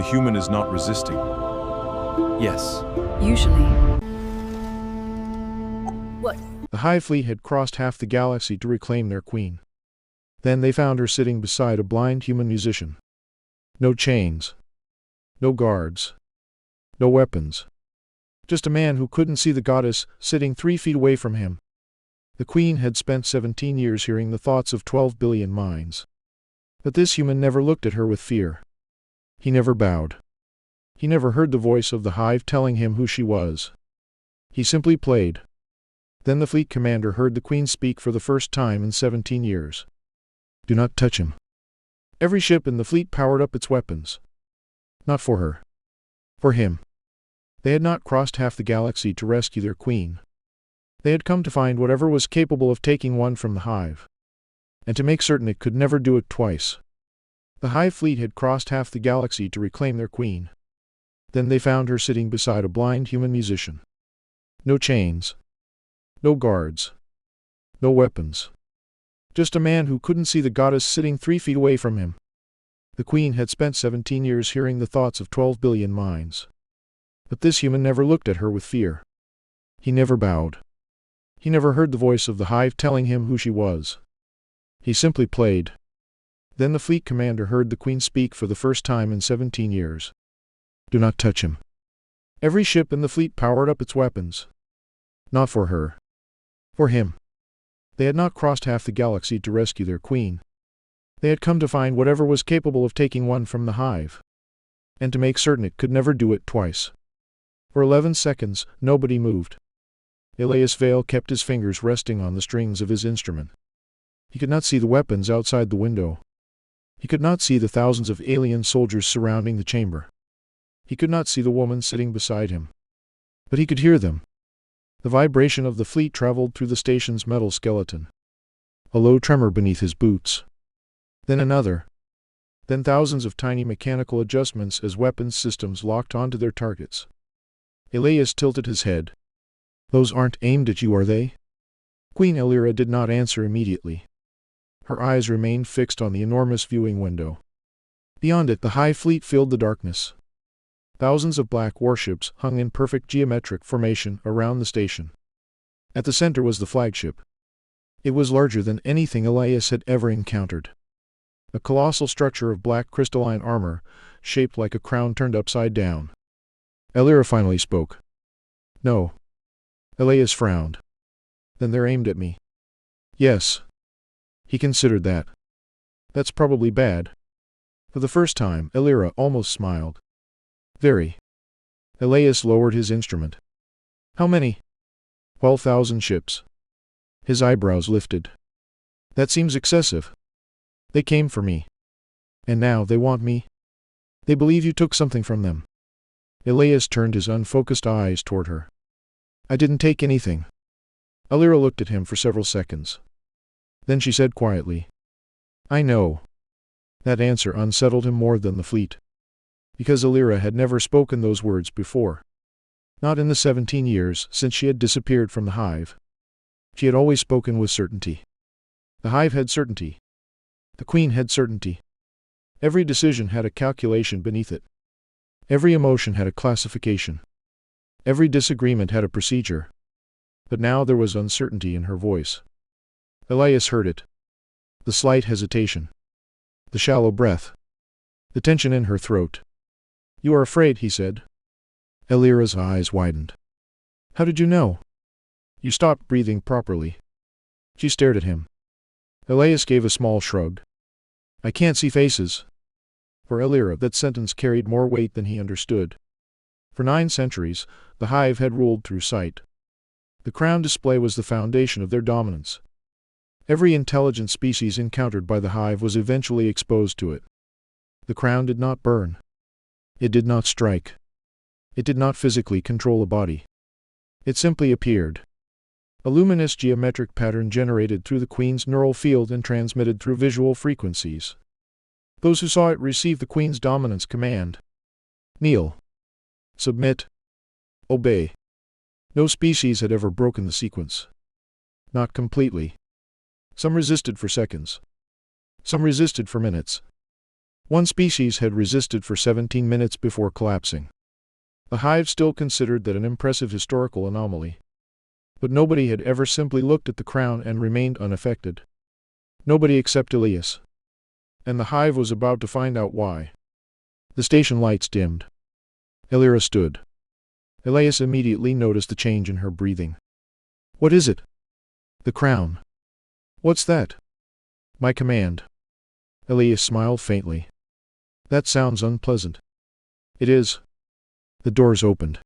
human is not resisting. Yes. Usually. What? The Hive fleet had crossed half the galaxy to reclaim their queen. Then they found her sitting beside a blind human musician. No chains. No guards. No weapons. Just a man who couldn't see the goddess sitting 3 feet away from him. The queen had spent 17 years hearing the thoughts of 12 billion minds. But this human never looked at her with fear. He never bowed. He never heard the voice of the Hive telling him who she was. He simply played. Then the fleet commander heard the queen speak for the first time in 17 years. Do not touch him. Every ship in the fleet powered up its weapons. Not for her. For him. They had not crossed half the galaxy to rescue their queen. They had come to find whatever was capable of taking one from the Hive. And to make certain it could never do it twice. The Hive fleet had crossed half the galaxy to reclaim their queen. Then they found her sitting beside a blind human musician. No chains. No guards. No weapons. Just a man who couldn't see the goddess sitting 3 feet away from him. The queen had spent 17 years hearing the thoughts of 12 billion minds. But this human never looked at her with fear. He never bowed. He never heard the voice of the Hive telling him who she was. He simply played. Then the fleet commander heard the queen speak for the first time in 17 years. Do not touch him. Every ship in the fleet powered up its weapons. Not for her. For him. They had not crossed half the galaxy to rescue their queen. They had come to find whatever was capable of taking one from the Hive. And to make certain it could never do it twice. For 11 seconds, nobody moved. Elias Vale kept his fingers resting on the strings of his instrument. He could not see the weapons outside the window. He could not see the thousands of alien soldiers surrounding the chamber. He could not see the woman sitting beside him. But he could hear them. The vibration of the fleet traveled through the station's metal skeleton. A low tremor beneath his boots. Then another. Then thousands of tiny mechanical adjustments as weapons systems locked onto their targets. Elias tilted his head. Those aren't aimed at you, are they? Queen Elira did not answer immediately. Her eyes remained fixed on the enormous viewing window. Beyond it, the Hive fleet filled the darkness. Thousands of black warships hung in perfect geometric formation around the station. At the center was the flagship. It was larger than anything Elias had ever encountered. A colossal structure of black crystalline armor, shaped like a crown turned upside down. Elira finally spoke. No. Elias frowned. Then they're aimed at me. Yes. He considered that. That's probably bad. For the first time, Elira almost smiled. Very. Elias lowered his instrument. How many? 12,000 ships. His eyebrows lifted. That seems excessive. They came for me. And now they want me. They believe you took something from them. Elias turned his unfocused eyes toward her. I didn't take anything. Elira looked at him for several seconds. Then she said quietly, I know. That answer unsettled him more than the fleet. Because Elira had never spoken those words before. Not in the 17 years since she had disappeared from the Hive. She had always spoken with certainty. The Hive had certainty. The Queen had certainty. Every decision had a calculation beneath it. Every emotion had a classification. Every disagreement had a procedure. But now there was uncertainty in her voice. Elias heard it. The slight hesitation. The shallow breath. The tension in her throat. You are afraid, he said. Elira's eyes widened. How did you know? You stopped breathing properly. She stared at him. Elias gave a small shrug. I can't see faces. For Elira, that sentence carried more weight than he understood. For 9 centuries, the Hive had ruled through sight. The crown display was the foundation of their dominance. Every intelligent species encountered by the Hive was eventually exposed to it. The crown did not burn. It did not strike. It did not physically control a body. It simply appeared. A luminous geometric pattern generated through the Queen's neural field and transmitted through visual frequencies. Those who saw it received the Queen's dominance command. Kneel. Submit. Obey. No species had ever broken the sequence. Not completely. Some resisted for seconds. Some resisted for minutes. One species had resisted for 17 minutes before collapsing. The Hive still considered that an impressive historical anomaly. But nobody had ever simply looked at the crown and remained unaffected. Nobody except Elias. And the Hive was about to find out why. The station lights dimmed. Elira stood. Elias immediately noticed the change in her breathing. "What is it?" "The crown." "What's that?" "My command." Elias smiled faintly. "That sounds unpleasant." "It is." The doors opened.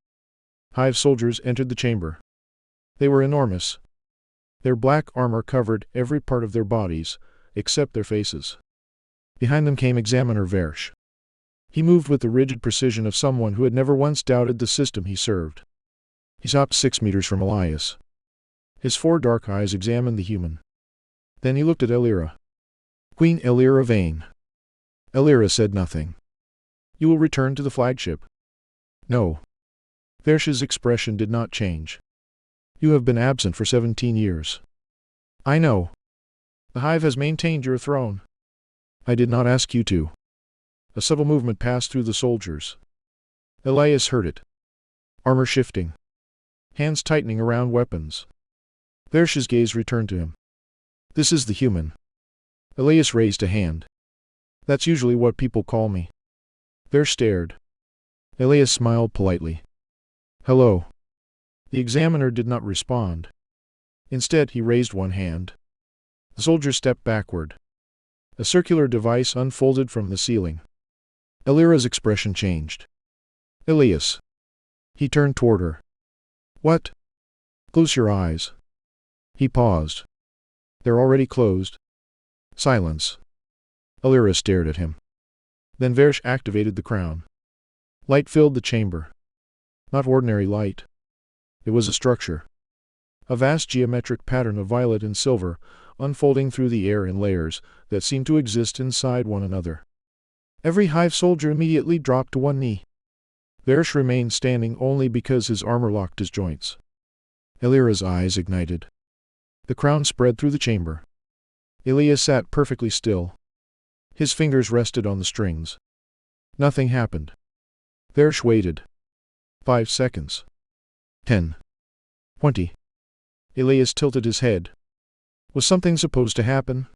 Hive soldiers entered the chamber. They were enormous. Their black armor covered every part of their bodies, except their faces. Behind them came Examiner Versh. He moved with the rigid precision of someone who had never once doubted the system he served. He stopped 6 meters from Elias. His 4 dark eyes examined the human. Then he looked at Elira. "Queen Elira Vane." Elira said nothing. "You will return to the flagship?" "No." Versh's expression did not change. "You have been absent for 17 years. I know. The Hive has maintained your throne. I did not ask you to." A subtle movement passed through the soldiers. Elias heard it. Armor shifting. Hands tightening around weapons. Versh's gaze returned to him. "This is the human." Elias raised a hand. "That's usually what people call me." Versh stared. Elias smiled politely. "Hello." The examiner did not respond. Instead, he raised one hand. The soldier stepped backward. A circular device unfolded from the ceiling. Elira's expression changed. "Elias." He turned toward her. "What?" "Close your eyes." He paused. "They're already closed." Silence. Elira stared at him. Then Versh activated the crown. Light filled the chamber. Not ordinary light. It was a structure. A vast geometric pattern of violet and silver, unfolding through the air in layers that seemed to exist inside one another. Every Hive soldier immediately dropped to one knee. Versh remained standing only because his armor locked his joints. Elira's eyes ignited. The crown spread through the chamber. Elias sat perfectly still. His fingers rested on the strings. Nothing happened. Versh waited. 5 seconds. 10. 20. Elias tilted his head. Was something supposed to happen?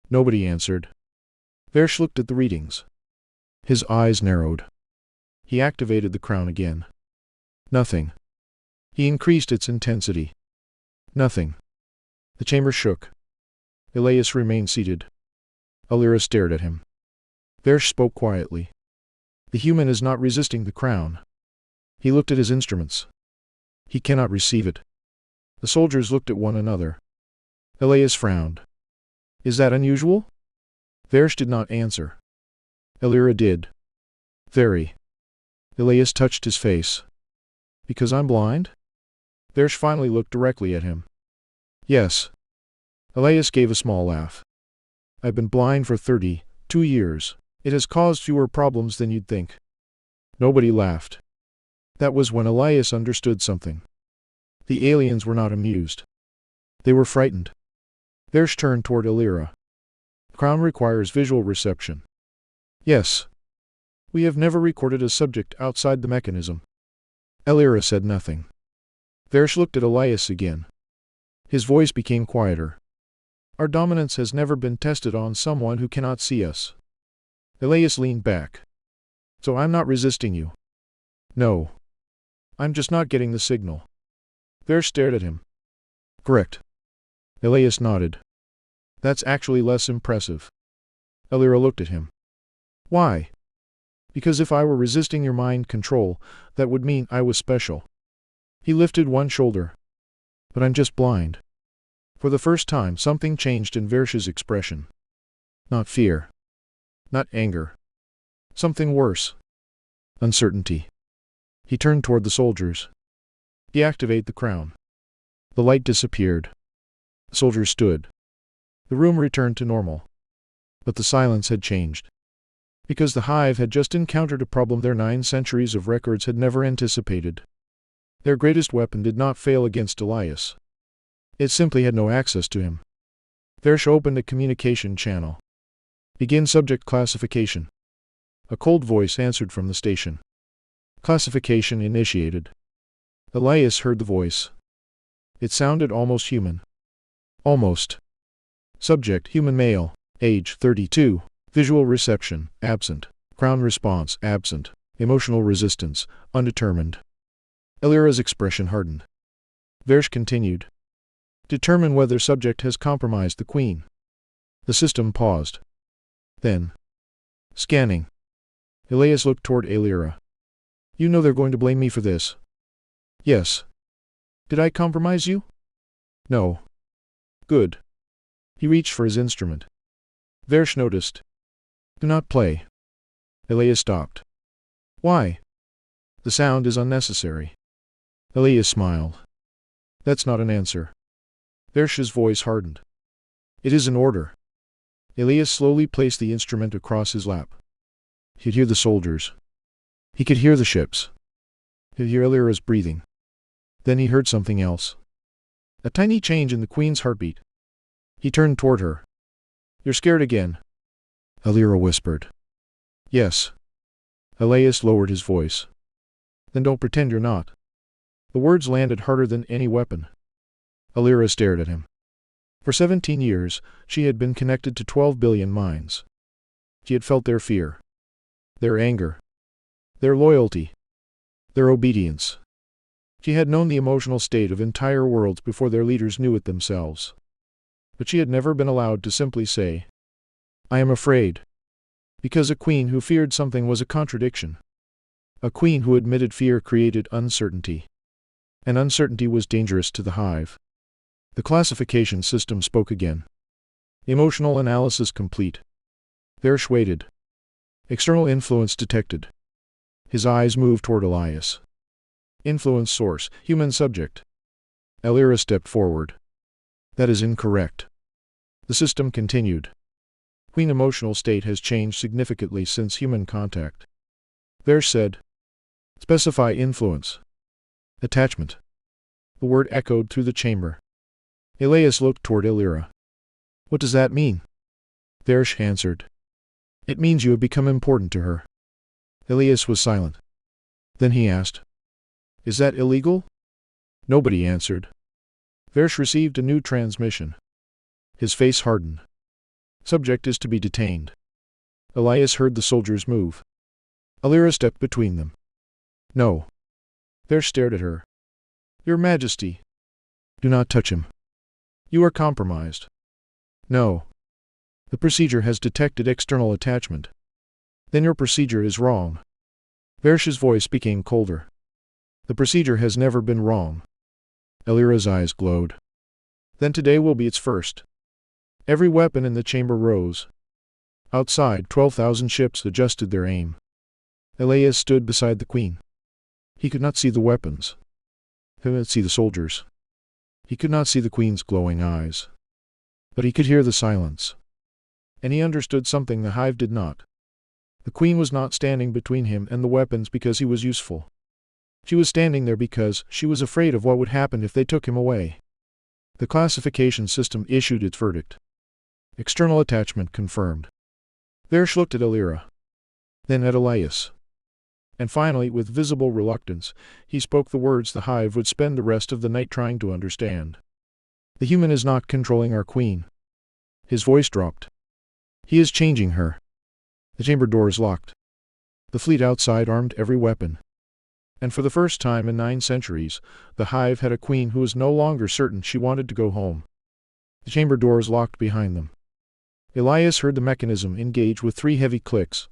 Nobody answered. Versh looked at the readings. His eyes narrowed. He activated the crown again. Nothing. He increased its intensity. Nothing. The chamber shook. Elias remained seated. Elira stared at him. Versh spoke quietly. "The human is not resisting the crown." He looked at his instruments. "He cannot receive it." The soldiers looked at one another. Elias frowned. "Is that unusual?" Versh did not answer. Elira did. "Very." Elias touched his face. "Because I'm blind?" Versh finally looked directly at him. "Yes." Elias gave a small laugh. "I've been blind for 32 years. It has caused fewer problems than you'd think." Nobody laughed. That was when Elias understood something. The aliens were not amused. They were frightened. Versh turned toward Elira. "The crown requires visual reception." "Yes." "We have never recorded a subject outside the mechanism." Elira said nothing. Versh looked at Elias again. His voice became quieter. "Our dominance has never been tested on someone who cannot see us." Elias leaned back. "So I'm not resisting you." "No. I'm just not getting the signal." Versh stared at him. "Correct." Elias nodded. "That's actually less impressive." Elira looked at him. "Why?" "Because if I were resisting your mind control, that would mean I was special." He lifted one shoulder. "But I'm just blind." For the first time, something changed in Versh's expression. Not fear. Not anger. Something worse. Uncertainty. He turned toward the soldiers. "Deactivate the crown." The light disappeared. The soldiers stood. The room returned to normal. But the silence had changed. Because the Hive had just encountered a problem their 9 centuries of records had never anticipated. Their greatest weapon did not fail against Elias. It simply had no access to him. Versh opened a communication channel. Begin subject classification. A cold voice answered from the station. Classification initiated. Elias heard the voice. It sounded almost human. Almost. Subject, human male, age 32, visual reception, absent, crown response, absent, emotional resistance, undetermined. Elira's expression hardened. Versh continued. Determine whether subject has compromised the queen. The system paused. Then. Scanning. Elias looked toward Elira. You know they're going to blame me for this. Yes. Did I compromise you? No. Good. He reached for his instrument. Versh noticed. Do not play. Elias stopped. Why? The sound is unnecessary. Elias smiled. That's not an answer. Versh's voice hardened. It is an order. Elias slowly placed the instrument across his lap. He could hear the soldiers. He could hear the ships. He could hear Elira's breathing. Then he heard something else. A tiny change in the queen's heartbeat. He turned toward her. You're scared again. Elira whispered. Yes. Elias lowered his voice. Then don't pretend you're not. The words landed harder than any weapon. Elira stared at him. For 17 years, she had been connected to 12 billion minds. She had felt their fear, their anger, their loyalty, their obedience. She had known the emotional state of entire worlds before their leaders knew it themselves. But she had never been allowed to simply say, I am afraid. Because a queen who feared something was a contradiction. A queen who admitted fear created uncertainty. And uncertainty was dangerous to the hive. The classification system spoke again. Emotional analysis complete. Versh waited. External influence detected. His eyes moved toward Elias. Influence source, human subject. Elira stepped forward. That is incorrect. The system continued. Queen emotional state has changed significantly since human contact. Versh said. Specify influence. Attachment. The word echoed through the chamber. Elias looked toward Elira. What does that mean? Versh answered. It means you have become important to her. Elias was silent. Then he asked. Is that illegal? Nobody answered. Versh received a new transmission. His face hardened. Subject is to be detained. Elias heard the soldiers move. Elira stepped between them. No. Versh stared at her. Your Majesty. Do not touch him. You are compromised. No. The procedure has detected external attachment. Then your procedure is wrong. Versh's voice became colder. The procedure has never been wrong. Elira's eyes glowed. Then today will be its first. Every weapon in the chamber rose. Outside, 12,000 ships adjusted their aim. Elias stood beside the queen. He could not see the weapons. He could not see the soldiers. He could not see the queen's glowing eyes. But he could hear the silence. And he understood something the hive did not. The queen was not standing between him and the weapons because he was useful. She was standing there because she was afraid of what would happen if they took him away. The classification system issued its verdict. External attachment confirmed. Versh looked at Elira. Then at Elias. And finally, with visible reluctance, he spoke the words the hive would spend the rest of the night trying to understand. The human is not controlling our queen. His voice dropped. He is changing her. The chamber doors locked. The fleet outside armed every weapon. And for the first time in 9 centuries, the hive had a queen who was no longer certain she wanted to go home. The chamber doors locked behind them. Elias heard the mechanism engage with 3 heavy clicks.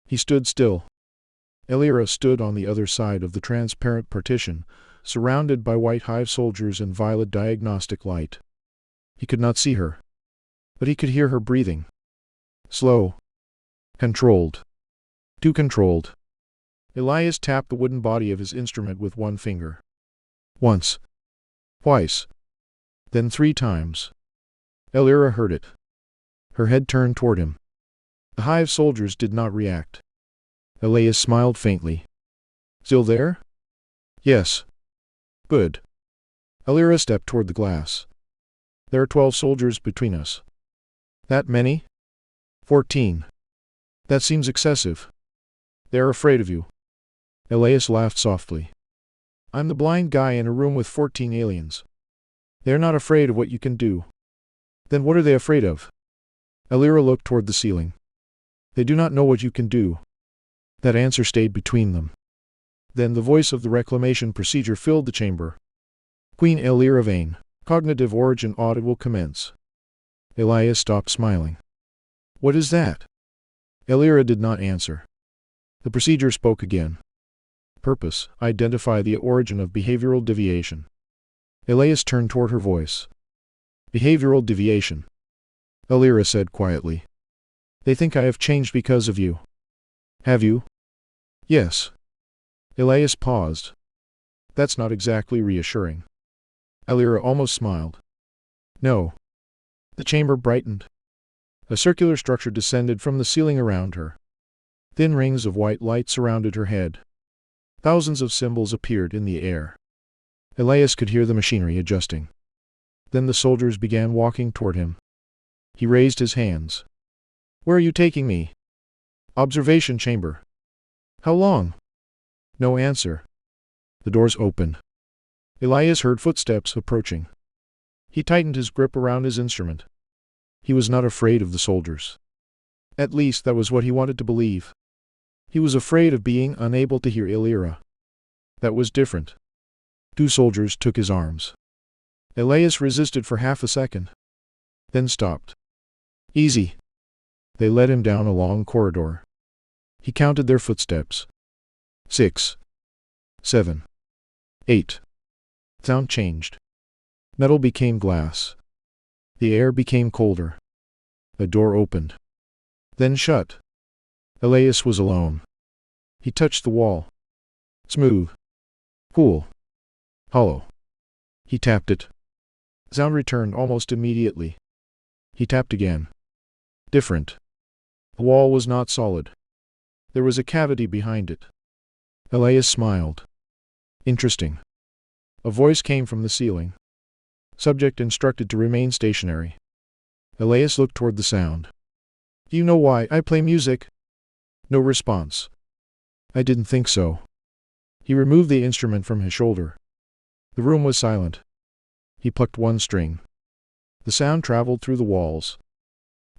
He stood still. Elira stood on the other side of the transparent partition, surrounded by white hive soldiers and violet diagnostic light. He could not see her. But he could hear her breathing. Slow. Controlled. Too controlled. Elias tapped the wooden body of his instrument with one finger. Once. Twice. Then 3 times. Elira heard it. Her head turned toward him. The hive soldiers did not react. Elias smiled faintly. Still there? Yes. Good. Elira stepped toward the glass. There are 12 soldiers between us. That many? 14. That seems excessive. They are afraid of you. Elias laughed softly. I'm the blind guy in a room with 14 aliens. They are not afraid of what you can do. Then what are they afraid of? Elira looked toward the ceiling. They do not know what you can do. That answer stayed between them. Then the voice of the reclamation procedure filled the chamber. Queen Elira Vane, cognitive origin audit will commence. Elias stopped smiling. What is that? Elira did not answer. The procedure spoke again. Purpose, identify the origin of behavioral deviation. Elias turned toward her voice. Behavioral deviation. Elira said quietly. They think I have changed because of you. Have you? Yes. Elias paused. That's not exactly reassuring. Elira almost smiled. No. The chamber brightened. A circular structure descended from the ceiling around her. Thin rings of white light surrounded her head. Thousands of symbols appeared in the air. Elias could hear the machinery adjusting. Then the soldiers began walking toward him. He raised his hands. Where are you taking me? Observation chamber. How long? No answer. The doors opened. Elias heard footsteps approaching. He tightened his grip around his instrument. He was not afraid of the soldiers. At least that was what he wanted to believe. He was afraid of being unable to hear Elira. That was different. 2 soldiers took his arms. Elias resisted for half a second, then stopped. Easy. They led him down a long corridor. He counted their footsteps. 6. 7. 8. Sound changed. Metal became glass. The air became colder. A door opened. Then shut. Elias was alone. He touched the wall. Smooth. Cool. Hollow. He tapped it. Sound returned almost immediately. He tapped again. Different. The wall was not solid. There was a cavity behind it. Elias smiled. Interesting. A voice came from the ceiling. Subject instructed to remain stationary. Elias looked toward the sound. Do you know why I play music? No response. I didn't think so. He removed the instrument from his shoulder. The room was silent. He plucked one string. The sound traveled through the walls.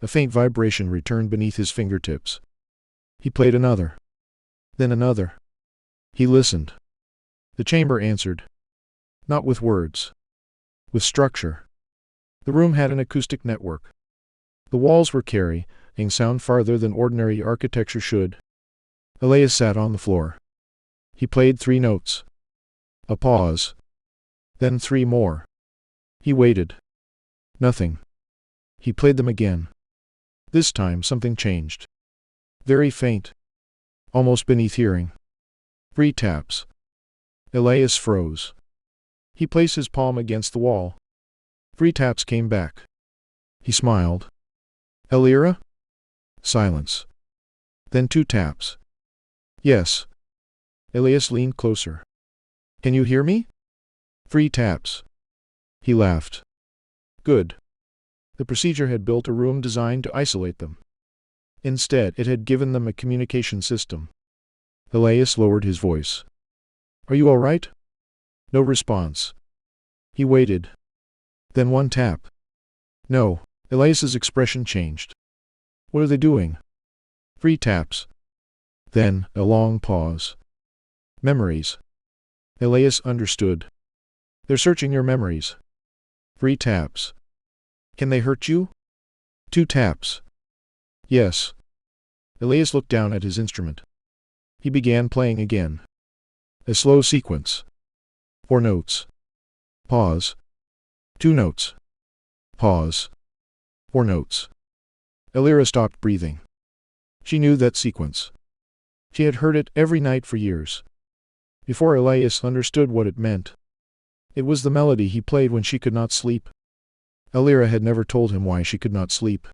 A faint vibration returned beneath his fingertips. He played another. Then another. He listened. The chamber answered. Not with words. With structure. The room had an acoustic network. The walls were carrying sound farther than ordinary architecture should. Elias sat on the floor. He played 3 notes. A pause. Then 3 more. He waited. Nothing. He played them again. This time something changed. Very faint. Almost beneath hearing. 3 taps. Elias froze. He placed his palm against the wall. 3 taps came back. He smiled. Elira? Silence. Then 2 taps. Yes. Elias leaned closer. Can you hear me? 3 taps. He laughed. Good. The procedure had built a room designed to isolate them. Instead, it had given them a communication system. Elias lowered his voice. Are you all right? No response. He waited. Then 1 tap. No. Elias's expression changed. What are they doing? 3 taps. Then, a long pause. Memories. Elias understood. They're searching your memories. 3 taps. Can they hurt you? 2 taps. Yes. Elias looked down at his instrument. He began playing again. A slow sequence. 4 notes. Pause. 2 notes. Pause. 4 notes. Elira stopped breathing. She knew that sequence. She had heard it every night for years. Before Elias understood what it meant. It was the melody he played when she could not sleep. Elira had never told him why she could not sleep.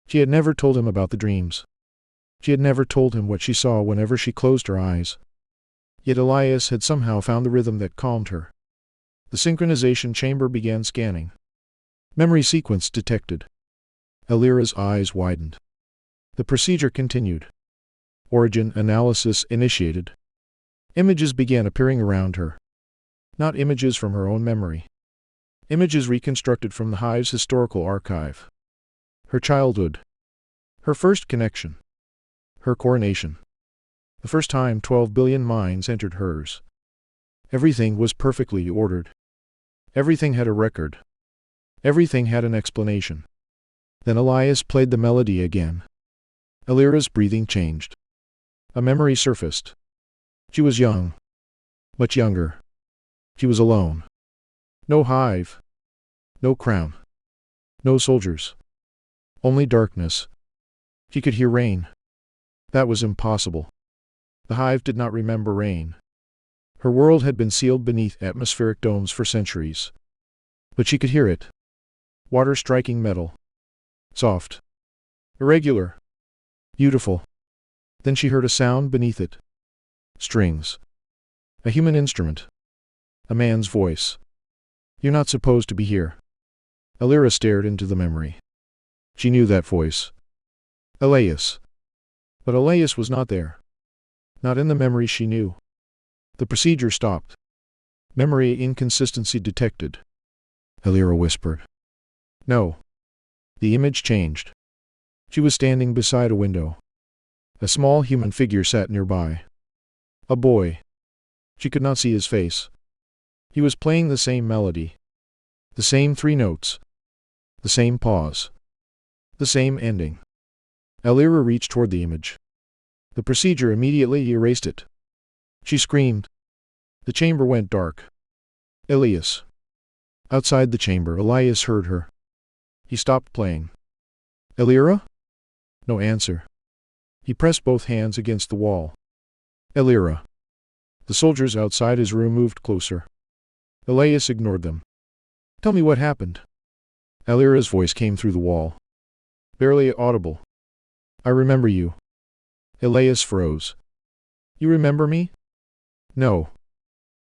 She had never told him about the dreams. She had never told him what she saw whenever she closed her eyes. Yet Elias had somehow found the rhythm that calmed her. The synchronization chamber began scanning. Memory sequence detected. Elira's eyes widened. The procedure continued. Origin analysis initiated. Images began appearing around her. Not images from her own memory. Images reconstructed from the Hive's historical archive. Her childhood. Her first connection. Her coronation. The first time 12 billion minds entered hers. Everything was perfectly ordered. Everything had a record. Everything had an explanation. Then Elias played the melody again. Alira's breathing changed. A memory surfaced. She was young. Much younger. She was alone. No hive. No crown. No soldiers. Only darkness. She could hear rain. That was impossible. The hive did not remember rain. Her world had been sealed beneath atmospheric domes for centuries. But she could hear it. Water striking metal. Soft. Irregular. Beautiful. Then she heard a sound beneath it. Strings. A human instrument. A man's voice. You're not supposed to be here. Alira stared into the memory. She knew that voice. Elias. But Elias was not there. Not in the memory she knew. The procedure stopped. Memory inconsistency detected. Alira whispered. No. The image changed. She was standing beside a window. A small human figure sat nearby. A boy. She could not see his face. He was playing the same melody. The same 3 notes. The same pause. The same ending. Alira reached toward the image. The procedure immediately erased it. She screamed. The chamber went dark. Elias. Outside the chamber, Elias heard her. He stopped playing. Alira? No answer. He pressed both hands against the wall. Alira. The soldiers outside his room moved closer. Elias ignored them. Tell me what happened. Alira's voice came through the wall. Barely audible. I remember you. Elias froze. You remember me? No.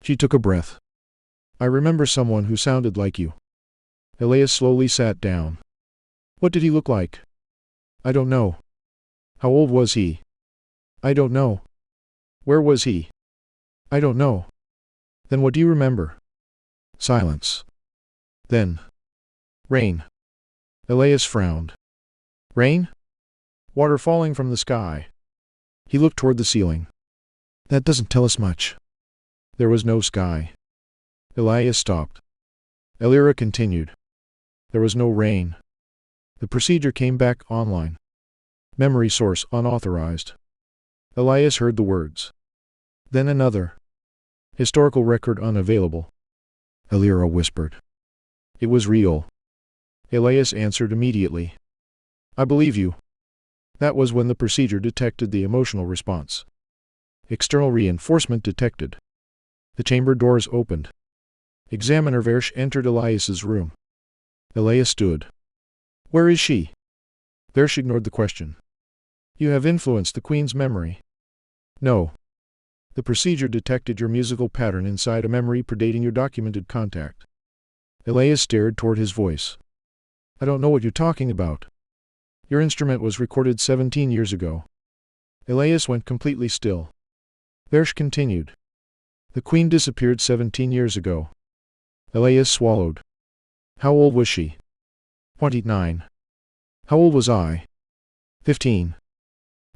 She took a breath. I remember someone who sounded like you. Elias slowly sat down. What did he look like? I don't know. How old was he? I don't know. Where was he? I don't know. Then what do you remember? Silence. Then. Rain. Elias frowned. Rain? Water falling from the sky. He looked toward the ceiling. That doesn't tell us much. There was no sky. Elias stopped. Alira continued. There was no rain. The procedure came back online. Memory source unauthorized. Elias heard the words. Then another. Historical record unavailable. Alira whispered. It was real. Elias answered immediately. I believe you. That was when the procedure detected the emotional response. External reinforcement detected. The chamber doors opened. Examiner Versh entered Elias's room. Elias stood. Where is she? Versh ignored the question. You have influenced the Queen's memory. No. The procedure detected your musical pattern inside a memory predating your documented contact. Elias stared toward his voice. I don't know what you're talking about. Your instrument was recorded 17 years ago. Elias went completely still. Versh continued. The Queen disappeared 17 years ago. Elias swallowed. How old was she? 29. How old was I? 15.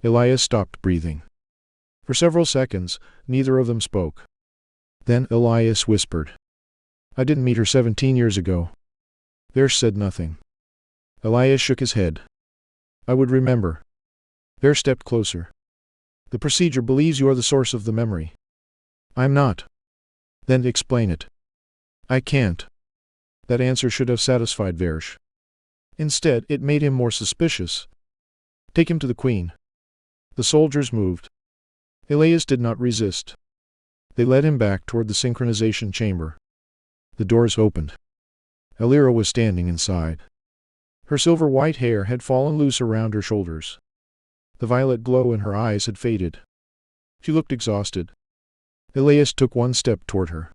Elias stopped breathing. For several seconds, neither of them spoke. Then Elias whispered. I didn't meet her 17 years ago. Versh said nothing. Elias shook his head. I would remember. Versh stepped closer. The procedure believes you are the source of the memory. I'm not. Then explain it. I can't. That answer should have satisfied Versh. Instead, it made him more suspicious. Take him to the Queen. The soldiers moved. Elias did not resist. They led him back toward the synchronization chamber. The doors opened. Alira was standing inside. Her silver-white hair had fallen loose around her shoulders. The violet glow in her eyes had faded. She looked exhausted. Elias took one step toward her.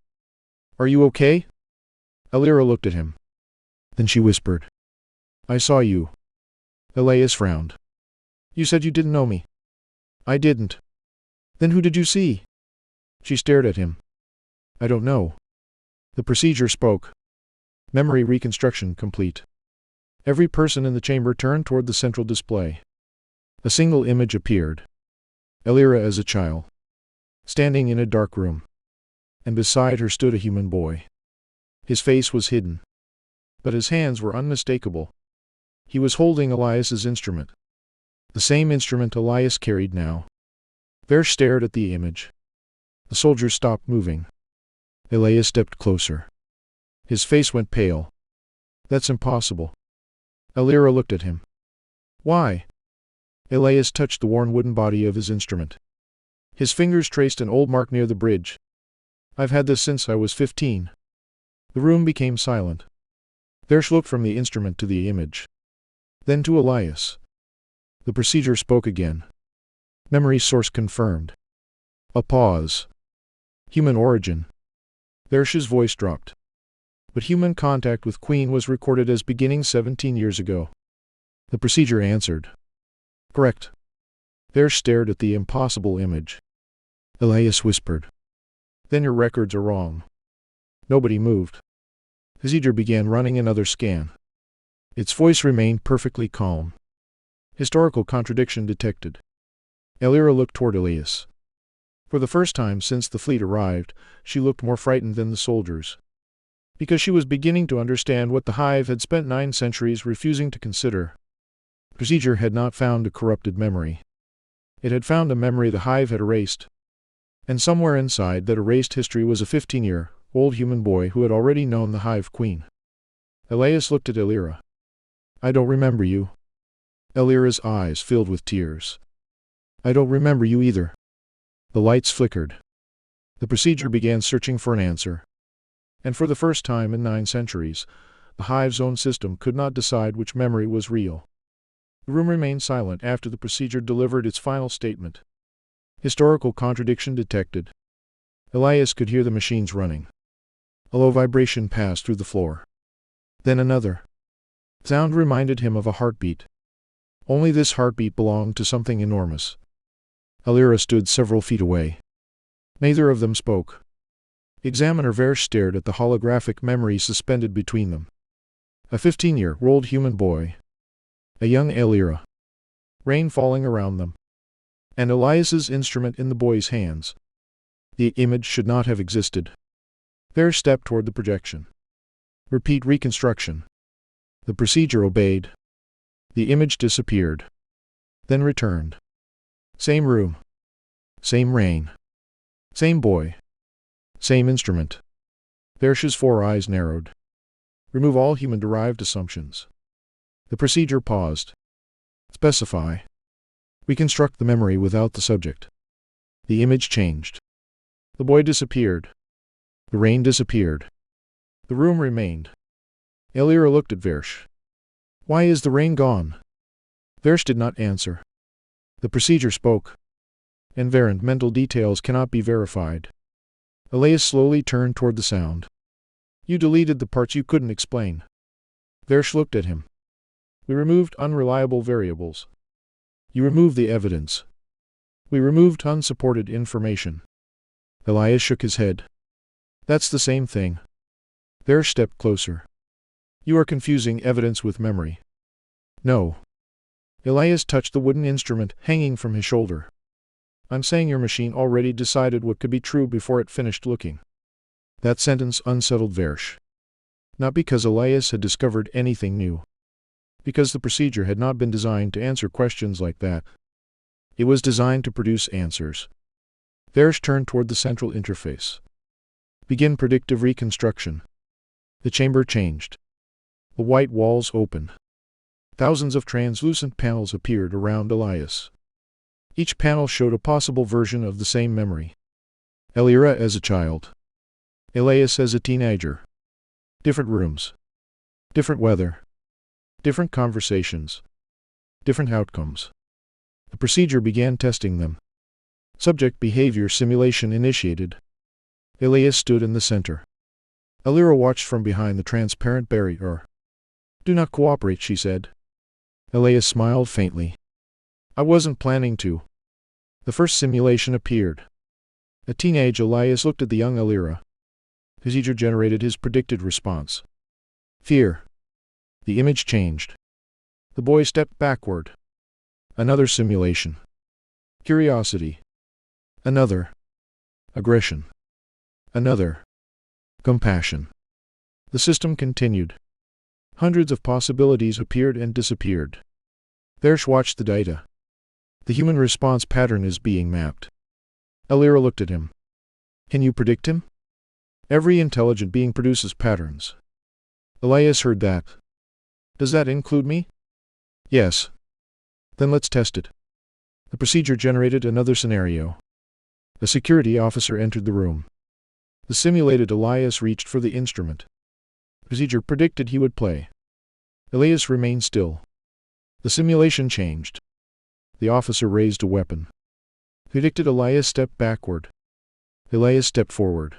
Are you okay? Alira looked at him. Then she whispered. I saw you. Elias frowned. You said you didn't know me. I didn't. Then who did you see? She stared at him. I don't know. The procedure spoke. Memory reconstruction complete. Every person in the chamber turned toward the central display. A single image appeared. Elira as a child, standing in a dark room. And beside her stood a human boy. His face was hidden, but his hands were unmistakable. He was holding Elias's instrument. The same instrument Elias carried now. Versh stared at the image. The soldiers stopped moving. Elias stepped closer. His face went pale. That's impossible. Elira looked at him. Why? Elias touched the worn wooden body of his instrument. His fingers traced an old mark near the bridge. I've had this since I was 15. The room became silent. Versh looked from the instrument to the image. Then to Elias. The procedure spoke again. Memory source confirmed. A pause. Human origin. Versh's voice dropped. But human contact with Queen was recorded as beginning 17 years ago. The procedure answered. Correct. Versh stared at the impossible image. Elias whispered. Then your records are wrong. Nobody moved. Procedure began running another scan. Its voice remained perfectly calm. Historical contradiction detected. Elira looked toward Elias. For the first time since the fleet arrived, she looked more frightened than the soldiers. Because she was beginning to understand what the Hive had spent 9 centuries refusing to consider. Procedure had not found a corrupted memory. It had found a memory the Hive had erased. And somewhere inside that erased history was a 15-year-old human boy who had already known the Hive Queen. Elias looked at Elira. I don't remember you. Elira's eyes filled with tears. I don't remember you either. The lights flickered. The procedure began searching for an answer. And for the first time in 9 centuries, the Hive's own system could not decide which memory was real. The room remained silent after the procedure delivered its final statement. Historical contradiction detected. Elias could hear the machines running. A low vibration passed through the floor. Then another. Sound reminded him of a heartbeat. Only this heartbeat belonged to something enormous. Elira stood several feet away. Neither of them spoke. Examiner Versh stared at the holographic memory suspended between them. A 15-year-old human boy. A young Elira. Rain falling around them. And Elias's instrument in the boy's hands. The image should not have existed. Versh stepped toward the projection. Repeat reconstruction. The procedure obeyed. The image disappeared. Then returned. Same room. Same rain. Same boy. Same instrument. Versh's 4 eyes narrowed. Remove all human-derived assumptions. The procedure paused. Specify. Reconstruct the memory without the subject. The image changed. The boy disappeared. The rain disappeared. The room remained. Elira looked at Versh. Why is the rain gone? Versh did not answer. The procedure spoke. Invariant mental details cannot be verified. Elias slowly turned toward the sound. You deleted the parts you couldn't explain. Versh looked at him. We removed unreliable variables. You removed the evidence. We removed unsupported information. Elias shook his head. That's the same thing. Versh stepped closer. You are confusing evidence with memory. No. Elias touched the wooden instrument hanging from his shoulder. I'm saying your machine already decided what could be true before it finished looking. That sentence unsettled Versh. Not because Elias had discovered anything new. Because the procedure had not been designed to answer questions like that. It was designed to produce answers. Versh turned toward the central interface. Begin predictive reconstruction. The chamber changed. The white walls opened. Thousands of translucent panels appeared around Elias. Each panel showed a possible version of the same memory. Elira as a child. Elias as a teenager. Different rooms. Different weather. Different conversations. Different outcomes. The procedure began testing them. Subject behavior simulation initiated. Elias stood in the center. Elira watched from behind the transparent barrier. Do not cooperate, she said. Elias smiled faintly. I wasn't planning to. The first simulation appeared. A teenage Elias looked at the young Alira. His procedure generated his predicted response. Fear. The image changed. The boy stepped backward. Another simulation. Curiosity. Another. Aggression. Another. Compassion. The system continued. Hundreds of possibilities appeared and disappeared. Versh watched the data. The human response pattern is being mapped. Alira looked at him. Can you predict him? Every intelligent being produces patterns. Elias heard that. Does that include me? Yes. Then let's test it. The procedure generated another scenario. A security officer entered the room. The simulated Elias reached for the instrument. The procedure predicted he would play. Elias remained still. The simulation changed. The officer raised a weapon. Predicted Elias stepped backward. Elias stepped forward.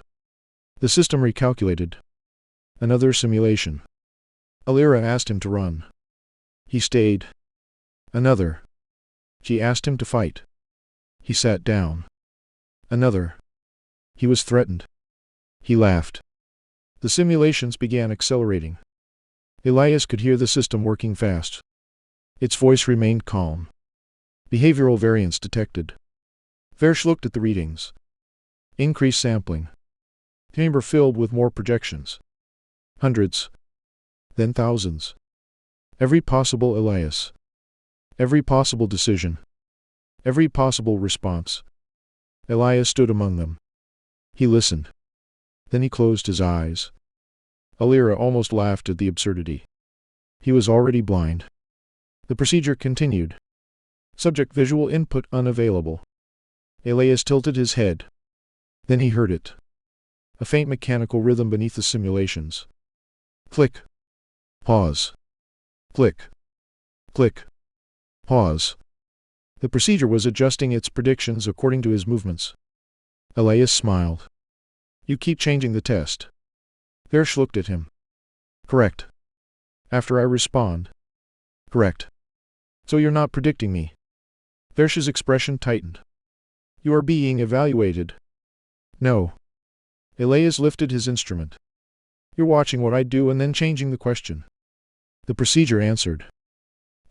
The system recalculated. Another simulation. Alira asked him to run. He stayed. Another. She asked him to fight. He sat down. Another. He was threatened. He laughed. The simulations began accelerating. Elias could hear the system working fast. Its voice remained calm. Behavioral variance detected. Versh looked at the readings. Increased sampling. Chamber filled with more projections. Hundreds. Then thousands. Every possible Elias. Every possible decision. Every possible response. Elias stood among them. He listened. Then he closed his eyes. Alira almost laughed at the absurdity. He was already blind. The procedure continued. Subject visual input unavailable. Elias tilted his head. Then he heard it. A faint mechanical rhythm beneath the simulations. Click. Pause. Click. Click. Pause. The procedure was adjusting its predictions according to his movements. Elias smiled. You keep changing the test. Versh looked at him. Correct. After I respond. Correct. So you're not predicting me. Versh's expression tightened. You are being evaluated. No. Elias lifted his instrument. You're watching what I do and then changing the question. The procedure answered.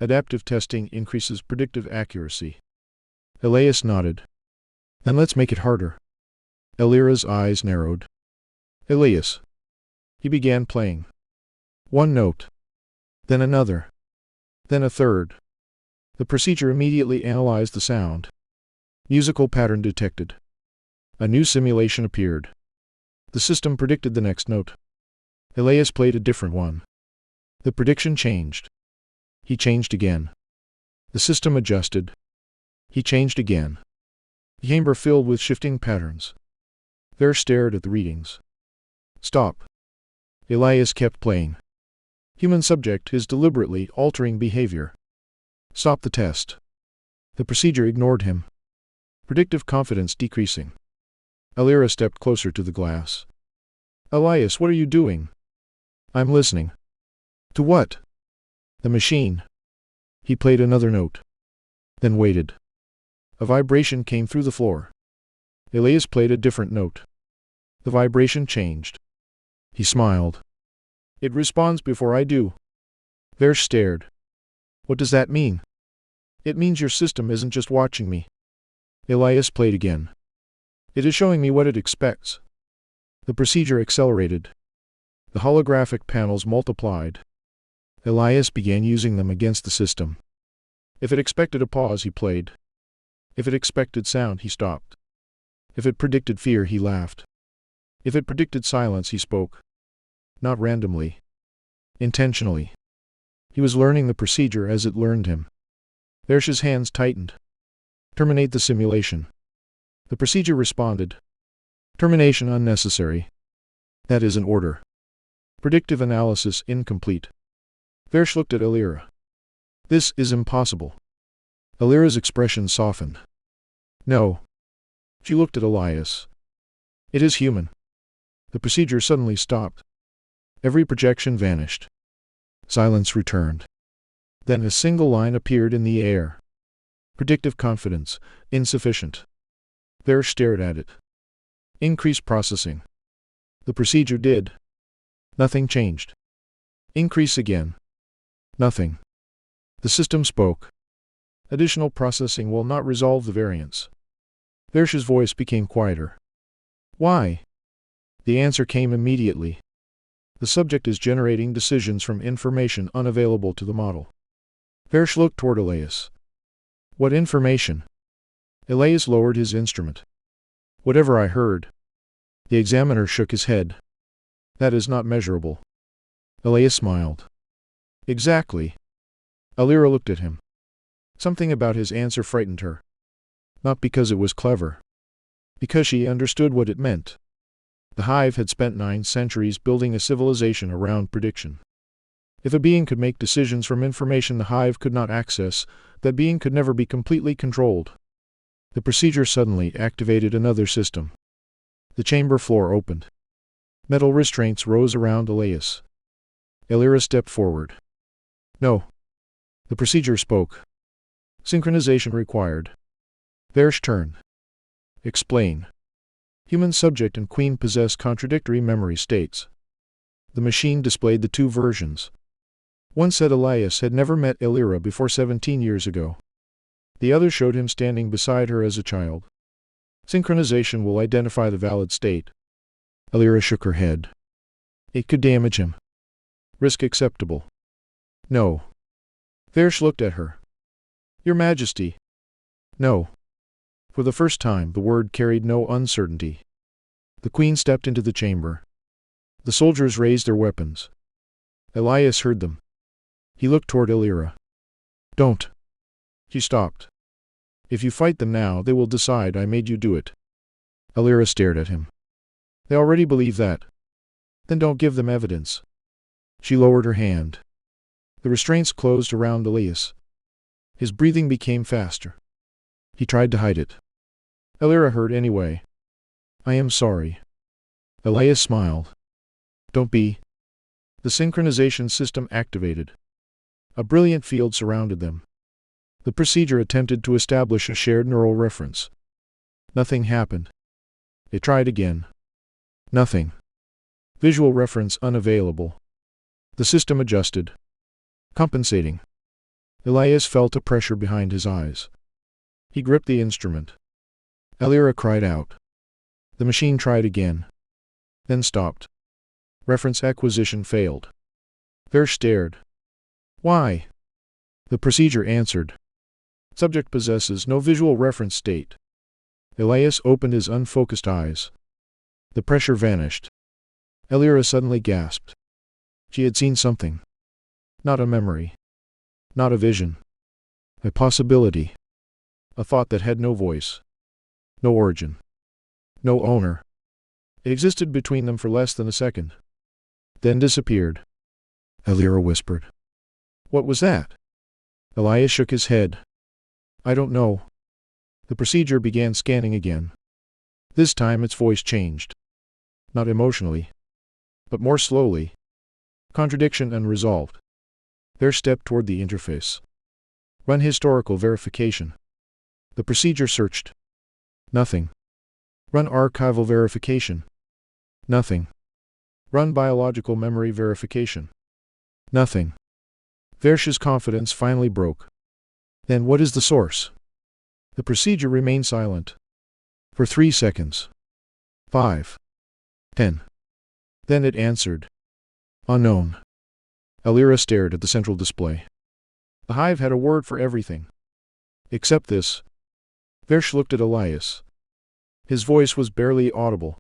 Adaptive testing increases predictive accuracy. Elias nodded. Then let's make it harder. Alira's eyes narrowed. Elias. He began playing. One note. Then another. Then a third. The procedure immediately analyzed the sound. Musical pattern detected. A new simulation appeared. The system predicted the next note. Elias played a different one. The prediction changed. He changed again. The system adjusted. He changed again. The chamber filled with shifting patterns. Versh stared at the readings. Stop. Elias kept playing. Human subject is deliberately altering behavior. Stop the test. The procedure ignored him. Predictive confidence decreasing. Alira stepped closer to the glass. Elias, what are you doing? I'm listening. To what? The machine. He played another note. Then waited. A vibration came through the floor. Elias played a different note. The vibration changed. He smiled. It responds before I do. Versh stared. What does that mean? It means your system isn't just watching me. Elias played again. It is showing me what it expects. The procedure accelerated. The holographic panels multiplied. Elias began using them against the system. If it expected a pause, he played. If it expected sound, he stopped. If it predicted fear, he laughed. If it predicted silence, he spoke. Not randomly. Intentionally. He was learning the procedure as it learned him. Versh's hands tightened. Terminate the simulation. The procedure responded. Termination unnecessary. That is an order. Predictive analysis incomplete. Versh looked at Alira. This is impossible. Alira's expression softened. No. She looked at Elias. It is human. The procedure suddenly stopped. Every projection vanished. Silence returned. Then a single line appeared in the air. Predictive confidence, insufficient. Varsh stared at it. Increase processing. The procedure did. Nothing changed. Increase again. Nothing. The system spoke. Additional processing will not resolve the variance. Varsh's voice became quieter. Why? The answer came immediately. The subject is generating decisions from information unavailable to the model. Varsh looked toward Elias. What information? Elias lowered his instrument. Whatever I heard. The examiner shook his head. That is not measurable. Elias smiled. Exactly. Alira looked at him. Something about his answer frightened her. Not because it was clever. Because she understood what it meant. The Hive had spent 9 centuries building a civilization around prediction. If a being could make decisions from information the Hive could not access, that being could never be completely controlled. The procedure suddenly activated another system. The chamber floor opened. Metal restraints rose around Elias. Alira stepped forward. No. The procedure spoke. Synchronization required. Varsh turned. Explain. Human subject and queen possess contradictory memory states. The machine displayed the 2 versions. One said Elias had never met Alira before 17 years ago. The other showed him standing beside her as a child. Synchronization will identify the valid state. Alira shook her head. It could damage him. Risk acceptable. No. Varsh looked at her. Your Majesty. No. For the first time, the word carried no uncertainty. The queen stepped into the chamber. The soldiers raised their weapons. Elias heard them. He looked toward Alira. Don't. She stopped. If you fight them now, they will decide I made you do it. Alira stared at him. They already believe that. Then don't give them evidence. She lowered her hand. The restraints closed around Elias. His breathing became faster. He tried to hide it. Alira heard anyway. I am sorry. Elias smiled. Don't be. The synchronization system activated. A brilliant field surrounded them. The procedure attempted to establish a shared neural reference. Nothing happened. It tried again. Nothing. Visual reference unavailable. The system adjusted. Compensating. Elias felt a pressure behind his eyes. He gripped the instrument. Alira cried out. The machine tried again. Then stopped. Reference acquisition failed. Varsh stared. Why? The procedure answered. Subject possesses no visual reference state. Elias opened his unfocused eyes. The pressure vanished. Alira suddenly gasped. She had seen something. Not a memory. Not a vision. A possibility. A thought that had no voice. No origin. No owner. It existed between them for less than a second. Then disappeared. Alira whispered. What was that? Elias shook his head. I don't know. The procedure began scanning again. This time its voice changed. Not emotionally, but more slowly. Contradiction unresolved. There stepped toward the interface. Run historical verification. The procedure searched. Nothing. Run archival verification. Nothing. Run biological memory verification. Nothing. Varsh's confidence finally broke. Then what is the source? The procedure remained silent. For 3 seconds. 5. 10. Then it answered. Unknown. Alira stared at the central display. The Hive had a word for everything. Except this. Varsh looked at Elias. His voice was barely audible.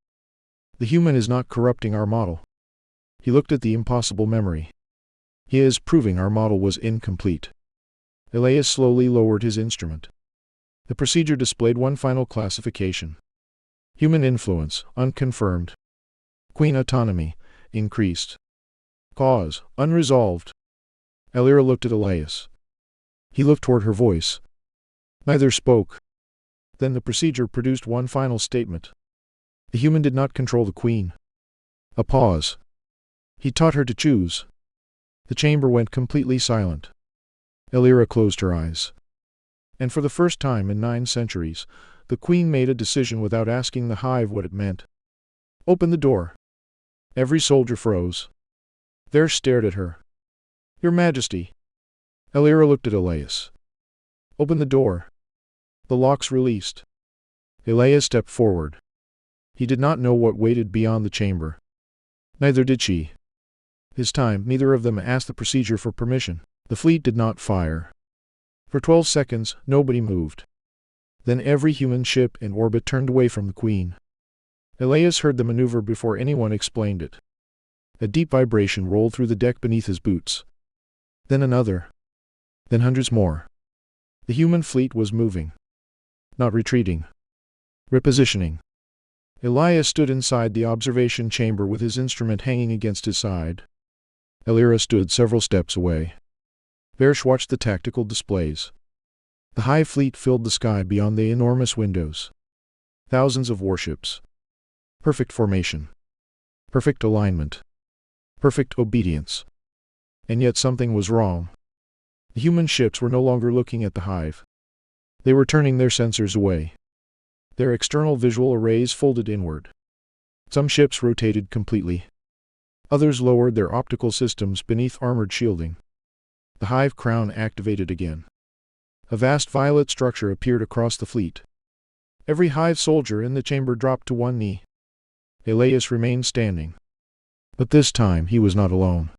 The human is not corrupting our model. He looked at the impossible memory. He is proving our model was incomplete. Elias slowly lowered his instrument. The procedure displayed one final classification. Human influence, unconfirmed. Queen autonomy, increased. Cause, unresolved. Alira looked at Elias. He looked toward her voice. Neither spoke. Then the procedure produced one final statement. The human did not control the queen. A pause. He taught her to choose. The chamber went completely silent. Alira closed her eyes. And for the first time in 9 centuries, the Queen made a decision without asking the Hive what it meant. "Open the door." Every soldier froze. Varsh stared at her. "Your Majesty." Elira looked at Elias. "Open the door." The locks released. Elias stepped forward. He did not know what waited beyond the chamber. Neither did she. This time, neither of them asked the procedure for permission. The fleet did not fire. For 12 seconds, nobody moved. Then every human ship in orbit turned away from the Queen. Elias heard the maneuver before anyone explained it. A deep vibration rolled through the deck beneath his boots. Then another. Then hundreds more. The human fleet was moving. Not retreating. Repositioning. Elias stood inside the observation chamber with his instrument hanging against his side. Elira stood several steps away. Varsh watched the tactical displays. The Hive fleet filled the sky beyond the enormous windows. Thousands of warships. Perfect formation. Perfect alignment. Perfect obedience. And yet something was wrong. The human ships were no longer looking at the Hive. They were turning their sensors away. Their external visual arrays folded inward. Some ships rotated completely. Others lowered their optical systems beneath armored shielding. The Hive crown activated again. A vast violet structure appeared across the fleet. Every Hive soldier in the chamber dropped to one knee. Elias remained standing. But this time he was not alone.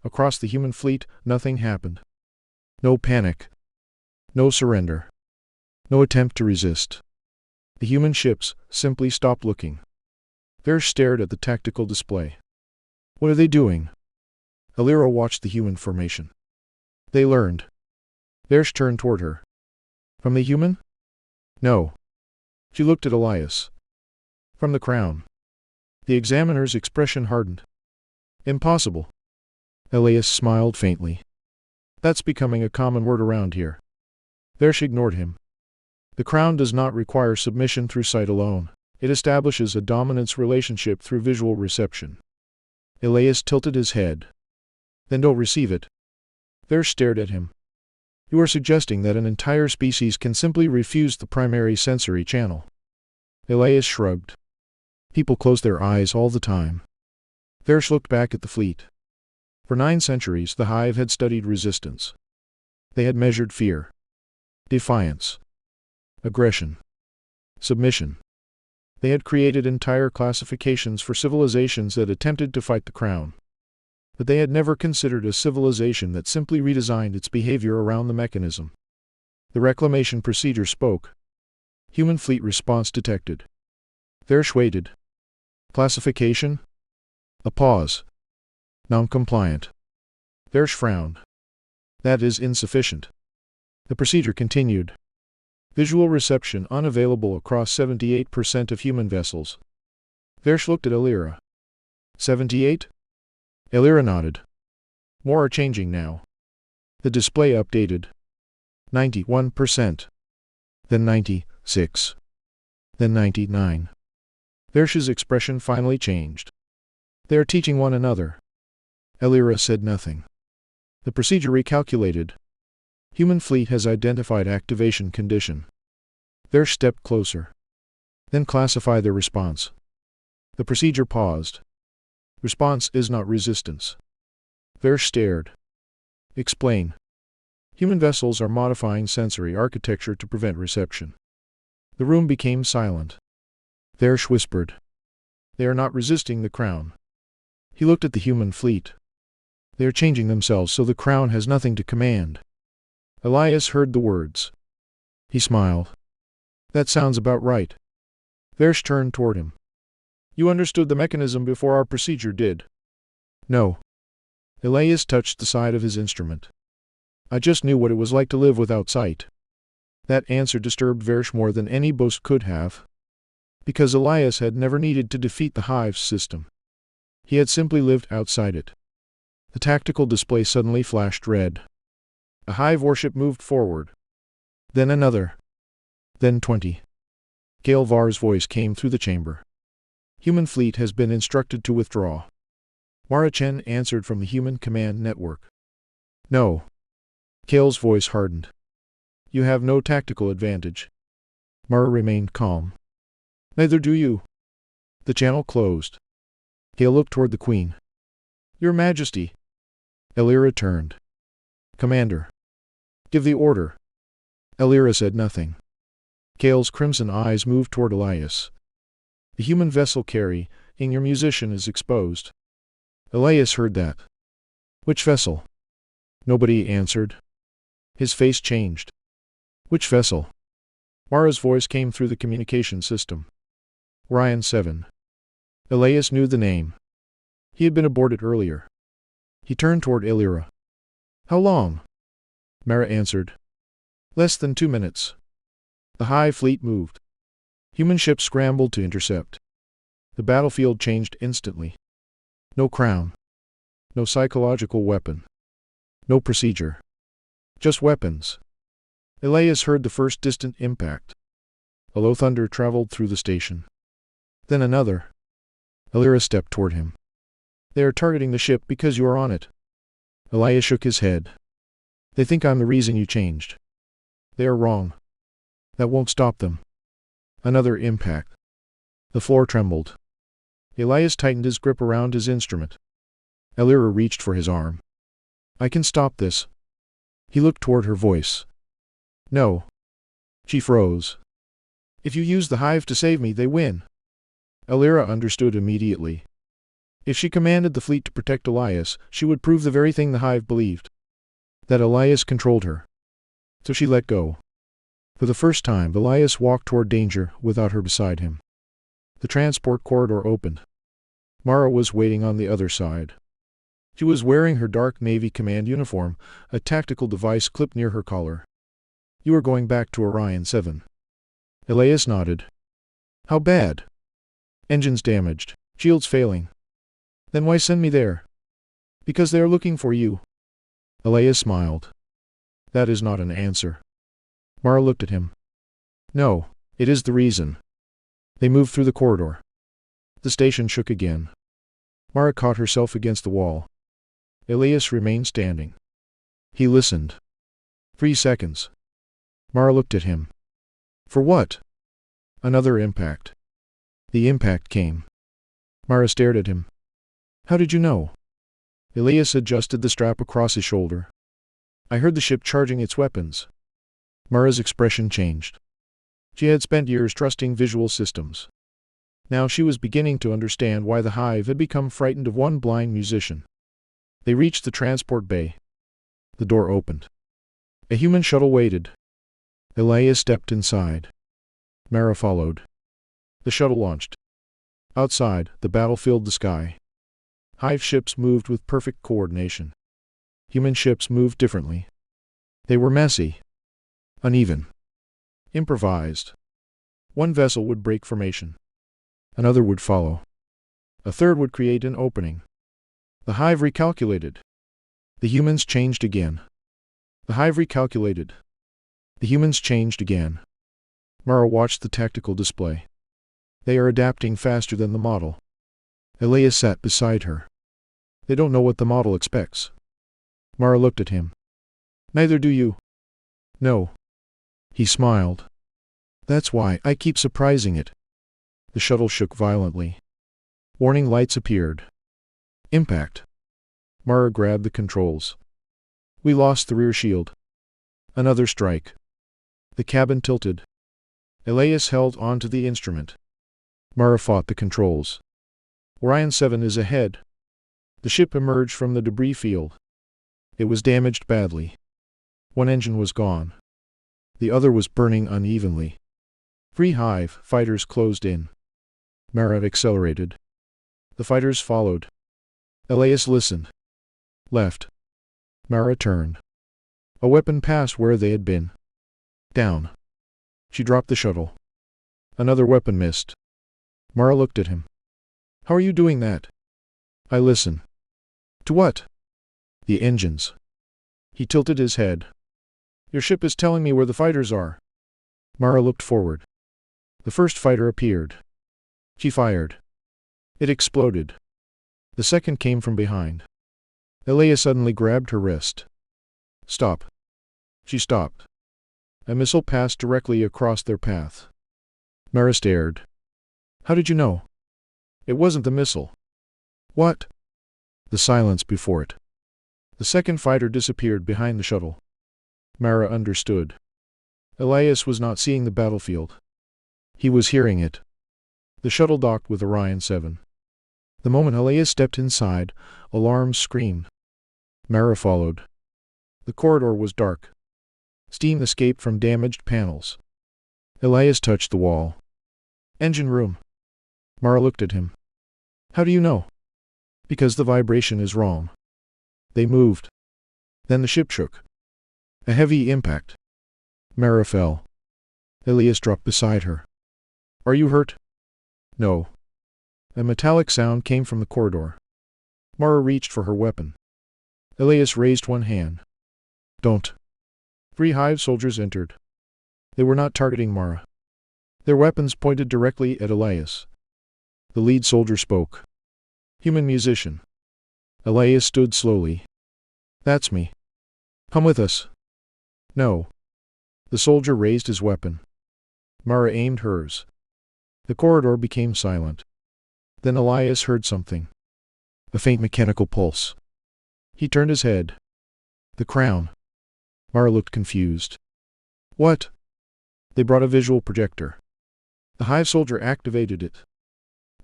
Across the human fleet, nothing happened. No panic. No surrender. No attempt to resist. The human ships simply stopped looking. Varsh stared at the tactical display. "What are they doing?" Elira watched the human formation. "They learned." Varsh turned toward her. "From the human?" "No." She looked at Elias. "From the crown." The examiner's expression hardened. "Impossible." Elias smiled faintly. "That's becoming a common word around here." Varsh ignored him. "The crown does not require submission through sight alone. It establishes a dominance relationship through visual reception." Elias tilted his head. "Then don't receive it." Varsh stared at him. "You are suggesting that an entire species can simply refuse the primary sensory channel." Elias shrugged. "People close their eyes all the time." Varsh looked back at the fleet. For 9 centuries, the Hive had studied resistance. They had measured fear, defiance, aggression, submission. They had created entire classifications for civilizations that attempted to fight the crown. But they had never considered a civilization that simply redesigned its behavior around the mechanism. The reclamation procedure spoke. Human fleet response detected. Varsh waited. Classification? A pause. Non-compliant. Varsh frowned. "That is insufficient." The procedure continued. Visual reception unavailable across 78% of human vessels. Varsh looked at Elira. 78? Elira nodded. "More are changing now." The display updated. 91%. Then 96. Then 99. Varsh's expression finally changed. "They are teaching one another." Elira said nothing. The procedure recalculated. Human fleet has identified activation condition. Varsh stepped closer. Then classify their response. The procedure paused. Response is not resistance. Varsh stared. "Explain." Human vessels are modifying sensory architecture to prevent reception. The room became silent. Varsh whispered. "They are not resisting the crown." He looked at the human fleet. "They are changing themselves so the crown has nothing to command." Elias heard the words. He smiled. "That sounds about right." Varsh turned toward him. "You understood the mechanism before our procedure did." "No." Elias touched the side of his instrument. "I just knew what it was like to live without sight." That answer disturbed Varsh more than any boast could have. Because Elias had never needed to defeat the Hive's system. He had simply lived outside it. The tactical display suddenly flashed red. A Hive warship moved forward. Then another. Then 20. Gale Var's voice came through the chamber. "Human fleet has been instructed to withdraw." Mara Chen answered from the human command network. "No." Kale's voice hardened. You have no tactical advantage. Mara remained calm. Neither do you. The channel closed. Hale looked toward the Queen. Your Majesty. Elira turned. Commander. Give the order. Elira said nothing. Kale's crimson eyes moved toward Elias. The human vessel carrying your musician is exposed. Elias heard that. Which vessel? Nobody answered. His face changed. Which vessel? Mara's voice came through the communication system. Orion 7. Elias knew the name. He had been aborted earlier. He turned toward Elira. How long? Mara answered. Less than 2 minutes. The Hive fleet moved. Human ships scrambled to intercept. The battlefield changed instantly. No crown. No psychological weapon. No procedure. Just weapons. Elias heard the first distant impact. A low thunder traveled through the station. Then another. Elira stepped toward him. They are targeting the ship because you are on it. Elias shook his head. They think I'm the reason you changed. They are wrong. That won't stop them. Another impact. The floor trembled. Elias tightened his grip around his instrument. Elira reached for his arm. I can stop this. He looked toward her voice. No. She froze. If you use the Hive to save me, they win. Elira understood immediately. If she commanded the fleet to protect Elias, she would prove the very thing the Hive believed. That Elias controlled her. So she let go. For the first time, Elias walked toward danger without her beside him. The transport corridor opened. Mara was waiting on the other side. She was wearing her dark Navy command uniform, a tactical device clipped near her collar. You are going back to Orion 7. Elias nodded. How bad? Engines damaged. Shields failing. Then why send me there? Because they are looking for you. Elias smiled. That is not an answer. Mara looked at him. No, it is the reason. They moved through the corridor. The station shook again. Mara caught herself against the wall. Elias remained standing. He listened. 3 seconds. Mara looked at him. For what? Another impact. The impact came. Mara stared at him. How did you know? Elias adjusted the strap across his shoulder. I heard the ship charging its weapons. Mara's expression changed. She had spent years trusting visual systems. Now she was beginning to understand why the Hive had become frightened of one blind musician. They reached the transport bay. The door opened. A human shuttle waited. Elias stepped inside. Mara followed. The shuttle launched. Outside, the battle filled the sky. Hive ships moved with perfect coordination. Human ships moved differently. They were messy. Uneven. Improvised. One vessel would break formation. Another would follow. A third would create an opening. The Hive recalculated. The humans changed again. The Hive recalculated. The humans changed again. Mara watched the tactical display. They are adapting faster than the model. Elias sat beside her. They don't know what the model expects. Mara looked at him. Neither do you. No. He smiled. That's why I keep surprising it. The shuttle shook violently. Warning lights appeared. Impact. Mara grabbed the controls. We lost the rear shield. Another strike. The cabin tilted. Elias held onto the instrument. Mara fought the controls. Orion 7 is ahead. The ship emerged from the debris field. It was damaged badly. One engine was gone. The other was burning unevenly. 3 Hive fighters closed in. Mara accelerated. The fighters followed. Elias listened. Left. Mara turned. A weapon passed where they had been. Down. She dropped the shuttle. Another weapon missed. Mara looked at him. How are you doing that? I listen. To what? The engines. He tilted his head. Your ship is telling me where the fighters are. Mara looked forward. The first fighter appeared. She fired. It exploded. The second came from behind. Elias suddenly grabbed her wrist. Stop. She stopped. A missile passed directly across their path. Mara stared. How did you know? It wasn't the missile. What? The silence before it. The second fighter disappeared behind the shuttle. Mara understood. Elias was not seeing the battlefield. He was hearing it. The shuttle docked with Orion 7. The moment Elias stepped inside, alarms screamed. Mara followed. The corridor was dark. Steam escaped from damaged panels. Elias touched the wall. Engine room. Mara looked at him. How do you know? Because the vibration is wrong. They moved. Then the ship shook. A heavy impact. Mara fell. Elias dropped beside her. Are you hurt? No. A metallic sound came from the corridor. Mara reached for her weapon. Elias raised one hand. Don't. 3 Hive soldiers entered. They were not targeting Mara. Their weapons pointed directly at Elias. The lead soldier spoke. Human musician. Elias stood slowly. That's me. Come with us. No. The soldier raised his weapon. Mara aimed hers. The corridor became silent. Then Elias heard something. A faint mechanical pulse. He turned his head. The crown. Mara looked confused. What? They brought a visual projector. The Hive soldier activated it.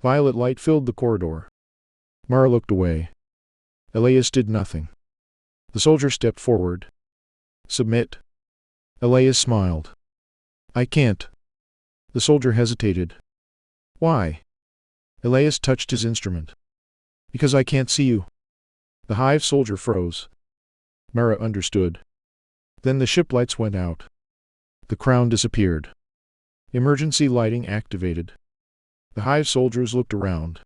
Violet light filled the corridor. Mara looked away. Elias did nothing. The soldier stepped forward. Submit. Elias smiled. I can't. The soldier hesitated. Why? Elias touched his instrument. Because I can't see you. The Hive soldier froze. Mara understood. Then the ship lights went out. The crown disappeared. Emergency lighting activated. The Hive soldiers looked around.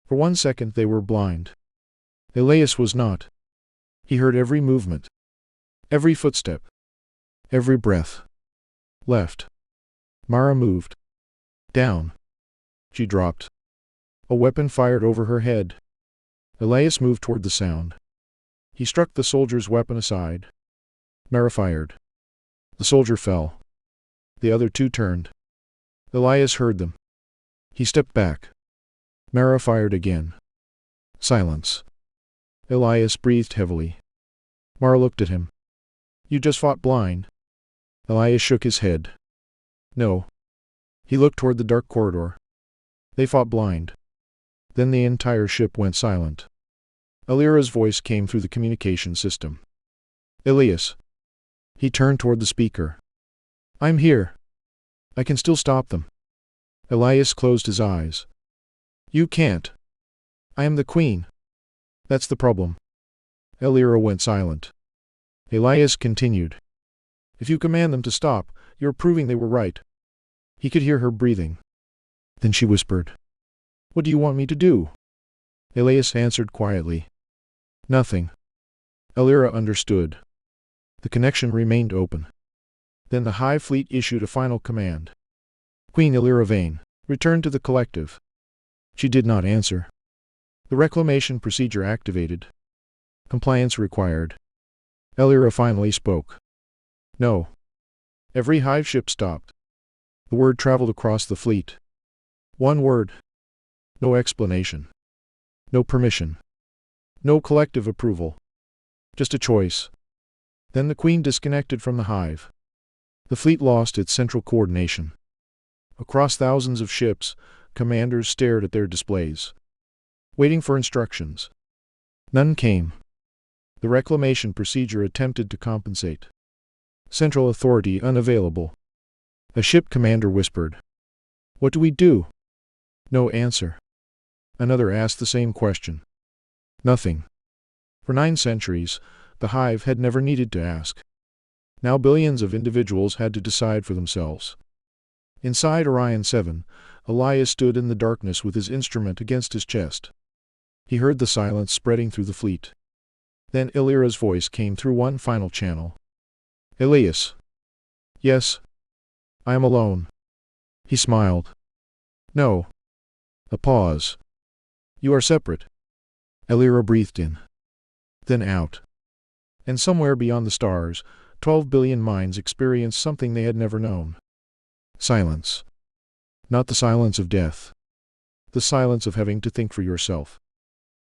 For 1 second they were blind. Elias was not. He heard every movement. Every footstep. Every breath. Left. Mara moved. Down. She dropped. A weapon fired over her head. Elias moved toward the sound. He struck the soldier's weapon aside. Mara fired. The soldier fell. The other 2 turned. Elias heard them. He stepped back. Mara fired again. Silence. Elias breathed heavily. Mara looked at him. You just fought blind. Elias shook his head. No. He looked toward the dark corridor. They fought blind. Then the entire ship went silent. Alira's voice came through the communication system. Elias. He turned toward the speaker. I'm here. I can still stop them. Elias closed his eyes. You can't. I am the queen. That's the problem. Alira went silent. Elias continued. If you command them to stop, you're proving they were right. He could hear her breathing. Then she whispered. What do you want me to do? Elias answered quietly. Nothing. Alira understood. The connection remained open. Then the Hive fleet issued a final command. Queen Alira Vane, return to the collective. She did not answer. The reclamation procedure activated. Compliance required. Alira finally spoke. No. Every Hive ship stopped. The word traveled across the fleet. One word. No explanation. No permission. No collective approval. Just a choice. Then the Queen disconnected from the Hive. The fleet lost its central coordination. Across thousands of ships, commanders stared at their displays, waiting for instructions. None came. The reclamation procedure attempted to compensate. Central authority unavailable. A ship commander whispered. What do we do? No answer. Another asked the same question. Nothing. For 9 centuries, the Hive had never needed to ask. Now billions of individuals had to decide for themselves. Inside Orion 7, Elias stood in the darkness with his instrument against his chest. He heard the silence spreading through the fleet. Then Alira's voice came through one final channel. Elias. Yes. I am alone. He smiled. No. A pause. You are separate. Alira breathed in. Then out. And somewhere beyond the stars, 12 billion minds experienced something they had never known. Silence. Not the silence of death. The silence of having to think for yourself.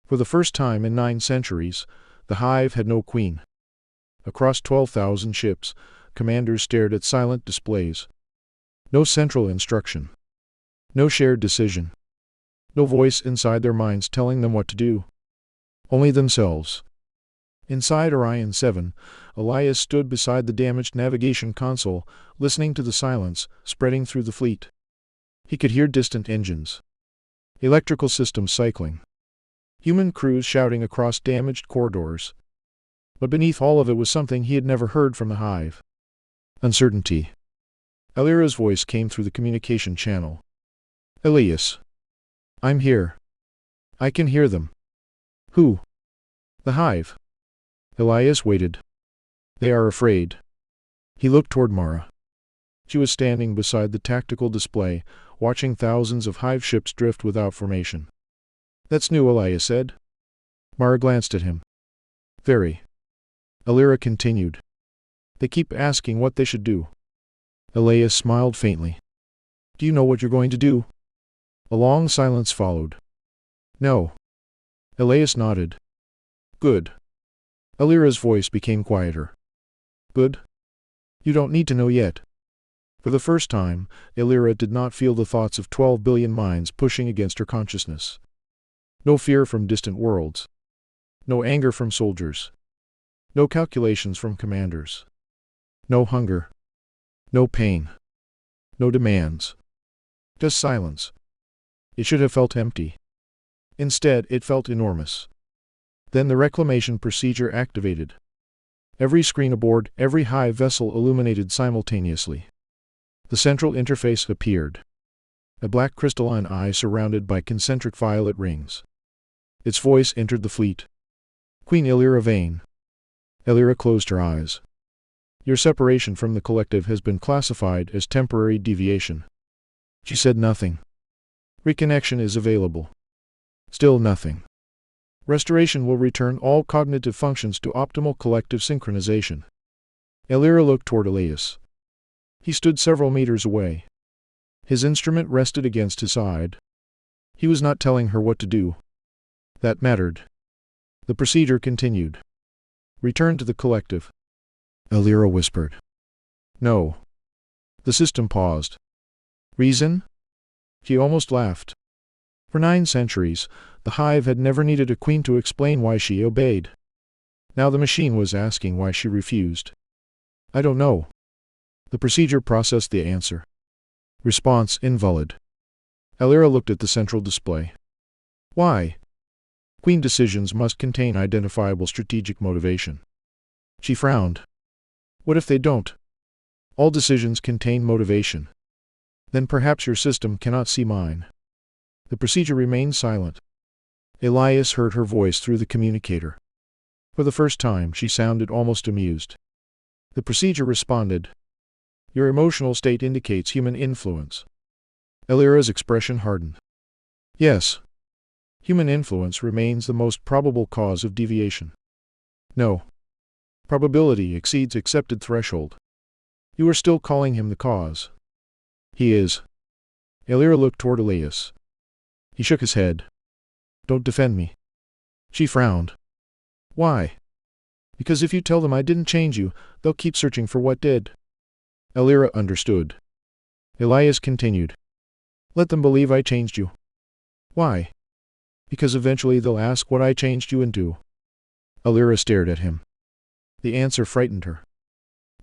For the first time in 9 centuries, the Hive had no queen. Across 12,000 ships, commanders stared at silent displays. No central instruction. No shared decision. No voice inside their minds telling them what to do. Only themselves. Inside Orion 7, Elias stood beside the damaged navigation console, listening to the silence spreading through the fleet. He could hear distant engines. Electrical systems cycling. Human crews shouting across damaged corridors. But beneath all of it was something he had never heard from the Hive. Uncertainty. Elira's voice came through the communication channel. Elias. I'm here. I can hear them. Who? The Hive. Elias waited. They are afraid. He looked toward Mara. She was standing beside the tactical display, watching thousands of Hive ships drift without formation. That's new, Elias said. Mara glanced at him. Very. Elira continued. They keep asking what they should do. Elias smiled faintly. Do you know what you're going to do? A long silence followed. No. Elias nodded. Good. Elira's voice became quieter. Good? You don't need to know yet. For the first time, Elira did not feel the thoughts of 12 billion minds pushing against her consciousness. No fear from distant worlds. No anger from soldiers. No calculations from commanders. No hunger. No pain. No demands. Just silence. It should have felt empty. Instead, it felt enormous. Then the reclamation procedure activated. Every screen aboard every Hive vessel illuminated simultaneously. The central interface appeared. A black crystalline eye surrounded by concentric violet rings. Its voice entered the fleet. Queen Elira Vane. Elira closed her eyes. Your separation from the collective has been classified as temporary deviation. She said nothing. Reconnection is available. Still nothing. Restoration will return all cognitive functions to optimal collective synchronization. Elira looked toward Elias. He stood several meters away. His instrument rested against his side. He was not telling her what to do. That mattered. The procedure continued. Return to the collective. Elira whispered. No. The system paused. Reason? She almost laughed. For 9 centuries, the Hive had never needed a queen to explain why she obeyed. Now the machine was asking why she refused. I don't know. The procedure processed the answer. Response invalid. Elira looked at the central display. Why? Queen decisions must contain identifiable strategic motivation. She frowned. What if they don't? All decisions contain motivation. Then perhaps your system cannot see mine. The procedure remained silent. Elias heard her voice through the communicator. For the first time, she sounded almost amused. The procedure responded. Your emotional state indicates human influence. Elira's expression hardened. Yes. Human influence remains the most probable cause of deviation. No. Probability exceeds accepted threshold. You are still calling him the cause. He is. Elira looked toward Elias. He shook his head. Don't defend me. She frowned. Why? Because if you tell them I didn't change you, they'll keep searching for what did. Elira understood. Elias continued. Let them believe I changed you. Why? Because eventually they'll ask what I changed you into. Elira stared at him. The answer frightened her.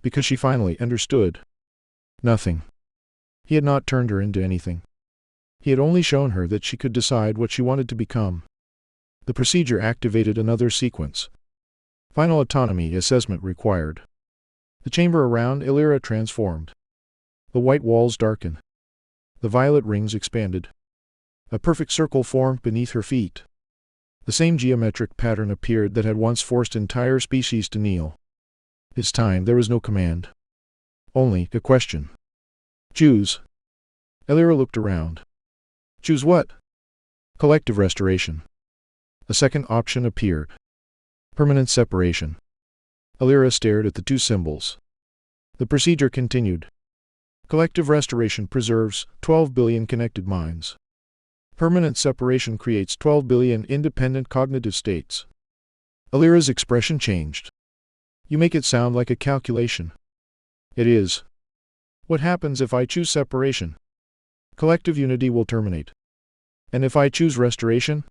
Because she finally understood. Nothing. He had not turned her into anything. He had only shown her that she could decide what she wanted to become. The procedure activated another sequence. Final autonomy assessment required. The chamber around Elira transformed. The white walls darkened. The violet rings expanded. A perfect circle formed beneath her feet. The same geometric pattern appeared that had once forced entire species to kneel. This time there was no command. Only a question. Choose. Elira looked around. Choose what? Collective restoration. A second option appeared. Permanent separation. Alira stared at the two symbols. The procedure continued. Collective restoration preserves 12 billion connected minds. Permanent separation creates 12 billion independent cognitive states. Alira's expression changed. You make it sound like a calculation. It is. What happens if I choose separation? Collective unity will terminate. And if I choose restoration?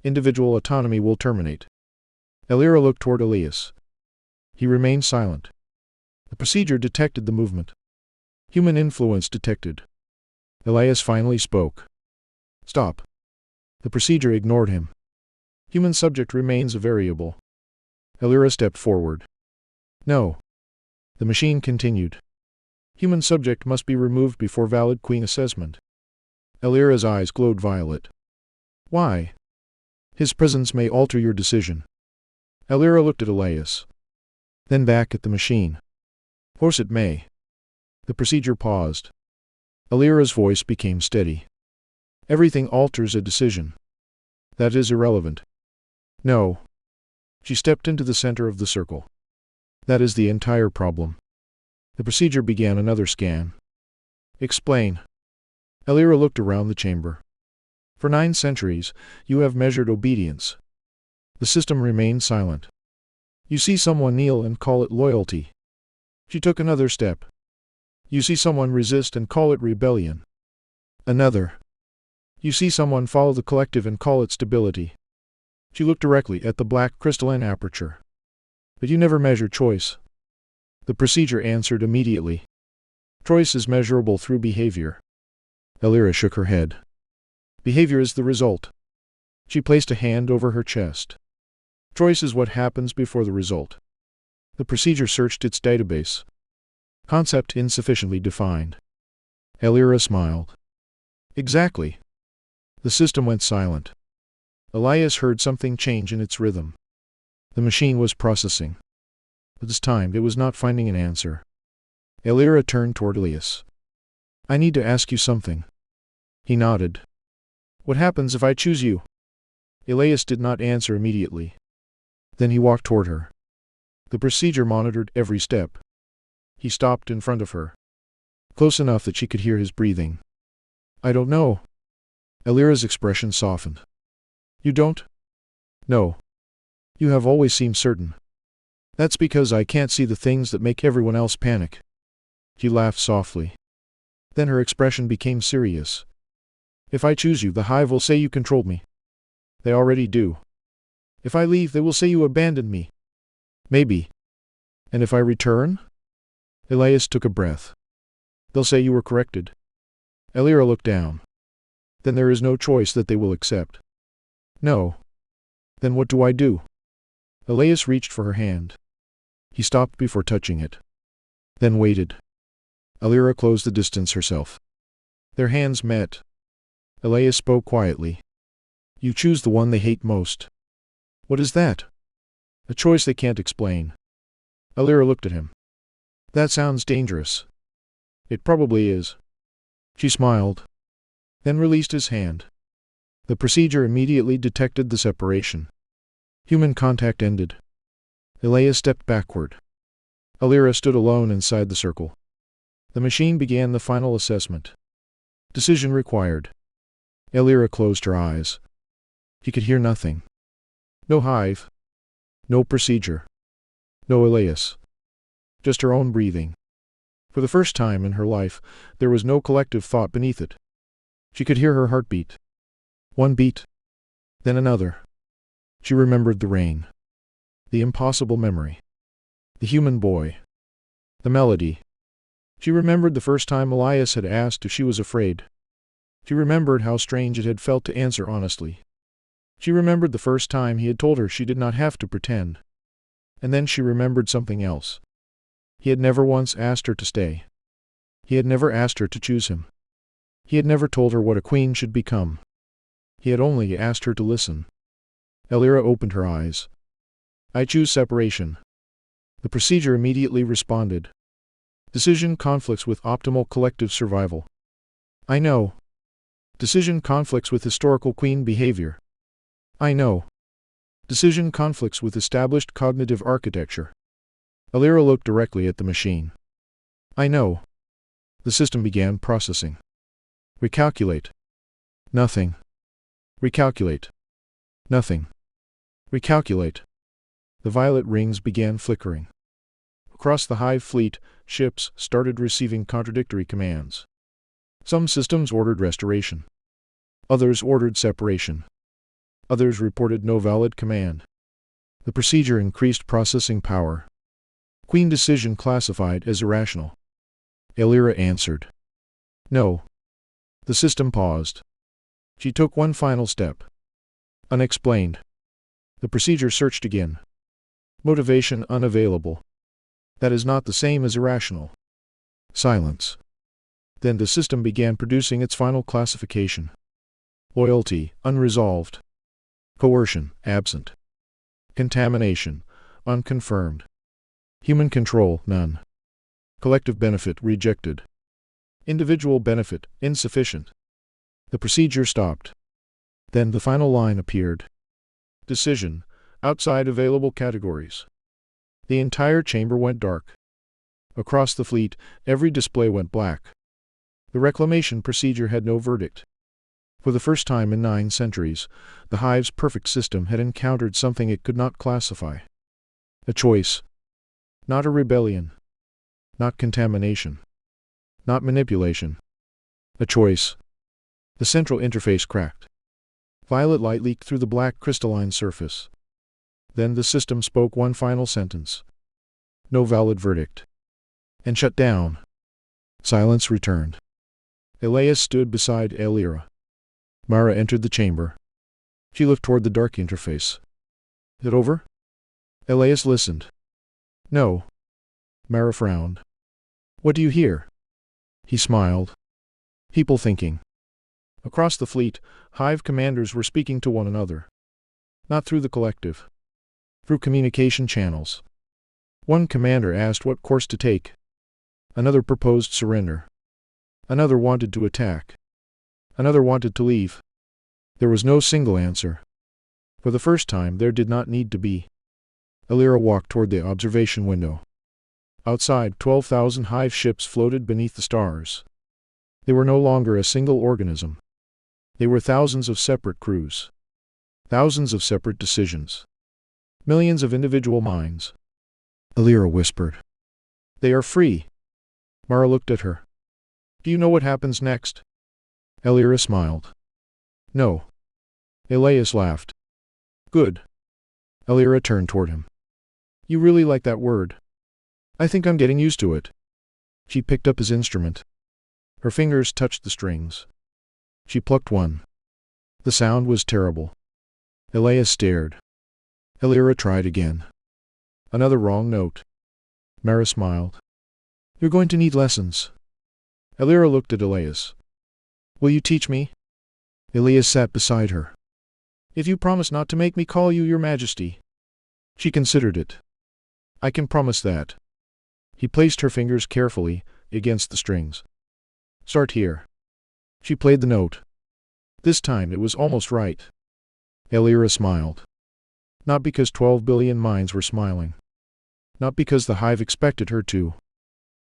Individual autonomy will terminate. Alira looked toward Elias. He remained silent. The procedure detected the movement. Human influence detected. Elias finally spoke. Stop. The procedure ignored him. Human subject remains a variable. Alira stepped forward. No. The machine continued. Human subject must be removed before valid Queen assessment. Alira's eyes glowed violet. Why? His presence may alter your decision. Alira looked at Elias. Then back at the machine. Of course it may. The procedure paused. Alira's voice became steady. Everything alters a decision. That is irrelevant. No. She stepped into the center of the circle. That is the entire problem. The procedure began another scan. Explain. Alira looked around the chamber. For 9 centuries, you have measured obedience. The system remained silent. You see someone kneel and call it loyalty. She took another step. You see someone resist and call it rebellion. Another. You see someone follow the collective and call it stability. She looked directly at the black crystalline aperture. But you never measure choice. The procedure answered immediately. Choice is measurable through behavior. Alira shook her head. Behavior is the result. She placed a hand over her chest. Choice is what happens before the result. The procedure searched its database. Concept insufficiently defined. Alira smiled. Exactly. The system went silent. Elias heard something change in its rhythm. The machine was processing. But this time it was not finding an answer. Alira turned toward Elias. I need to ask you something. He nodded. What happens if I choose you? Elias did not answer immediately. Then he walked toward her. The procedure monitored every step. He stopped in front of her. Close enough that she could hear his breathing. I don't know. Alira's expression softened. You don't? No. You have always seemed certain. That's because I can't see the things that make everyone else panic. She laughed softly. Then her expression became serious. If I choose you, the Hive will say you controlled me. They already do. If I leave, they will say you abandoned me. Maybe. And if I return? Elias took a breath. They'll say you were corrected. Alira looked down. Then there is no choice that they will accept. No. Then what do I do? Elias reached for her hand. He stopped before touching it. Then waited. Alira closed the distance herself. Their hands met. Elias spoke quietly. You choose the one they hate most. What is that? A choice they can't explain. Alira looked at him. That sounds dangerous. It probably is. She smiled. Then released his hand. The procedure immediately detected the separation. Human contact ended. Elias stepped backward. Alira stood alone inside the circle. The machine began the final assessment. Decision required. Alira closed her eyes. She could hear nothing. No hive. No procedure. No Elias. Just her own breathing. For the first time in her life, there was no collective thought beneath it. She could hear her heartbeat. One beat. Then another. She remembered the rain. The impossible memory. The human boy. The melody. She remembered the first time Elias had asked if she was afraid. She remembered how strange it had felt to answer honestly. She remembered the first time he had told her she did not have to pretend. And then she remembered something else. He had never once asked her to stay. He had never asked her to choose him. He had never told her what a queen should become. He had only asked her to listen. Alira opened her eyes. I choose separation. The procedure immediately responded. Decision conflicts with optimal collective survival. I know. Decision conflicts with historical queen behavior. I know. Decision conflicts with established cognitive architecture. Elira looked directly at the machine. I know. The system began processing. Recalculate. Nothing. Recalculate. Nothing. Recalculate. The violet rings began flickering. Across the Hive fleet, ships started receiving contradictory commands. Some systems ordered restoration. Others ordered separation. Others reported no valid command. The procedure increased processing power. Queen decision classified as irrational. Elira answered. No. The system paused. She took one final step. Unexplained. The procedure searched again. Motivation unavailable. That is not the same as irrational. Silence. Then the system began producing its final classification. Loyalty, unresolved. Coercion, absent. Contamination, unconfirmed. Human control, none. Collective benefit, rejected. Individual benefit, insufficient. The procedure stopped. Then the final line appeared. Decision, outside available categories. The entire chamber went dark. Across the fleet, every display went black. The reclamation procedure had no verdict. For the first time in 9 centuries, the Hive's perfect system had encountered something it could not classify. A choice. Not a rebellion. Not contamination. Not manipulation. A choice. The central interface cracked. Violet light leaked through the black crystalline surface. Then the system spoke one final sentence. No valid verdict. And shut down. Silence returned. Elias stood beside Elira. Mara entered the chamber. She looked toward the dark interface. Is it over? Elias listened. No. Mara frowned. What do you hear? He smiled. People thinking. Across the fleet, Hive commanders were speaking to one another. Not through the collective. Through communication channels. One commander asked what course to take. Another proposed surrender. Another wanted to attack. Another wanted to leave. There was no single answer. For the first time, there did not need to be. Elira walked toward the observation window. Outside, 12,000 Hive ships floated beneath the stars. They were no longer a single organism. They were thousands of separate crews. Thousands of separate decisions. Millions of individual minds. Elira whispered. They are free. Mara looked at her. Do you know what happens next? Elira smiled. No. Elias laughed. Good. Elira turned toward him. You really like that word. I think I'm getting used to it. She picked up his instrument. Her fingers touched the strings. She plucked one. The sound was terrible. Elias stared. Elira tried again. Another wrong note. Mara smiled. You're going to need lessons. Elira looked at Elias. Will you teach me? Elias sat beside her. If you promise not to make me call you Your Majesty. She considered it. I can promise that. He placed her fingers carefully against the strings. Start here. She played the note. This time it was almost right. Elira smiled. Not because 12 billion minds were smiling. Not because the Hive expected her to.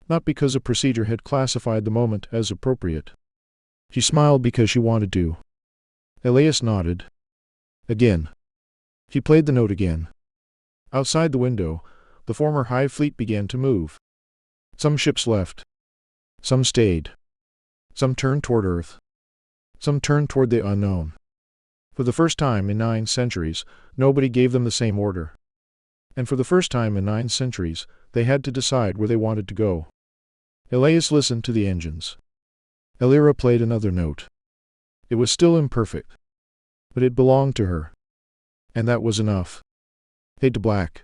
Not because a procedure had classified the moment as appropriate. She smiled because she wanted to. Elias nodded. Again. She played the note again. Outside the window, the former Hive fleet began to move. Some ships left. Some stayed. Some turned toward Earth. Some turned toward the unknown. For the first time in 9 centuries, nobody gave them the same order. And for the first time in 9 centuries, they had to decide where they wanted to go. Elias listened to the engines. Elira played another note. It was still imperfect. But it belonged to her. And that was enough. Fade to black.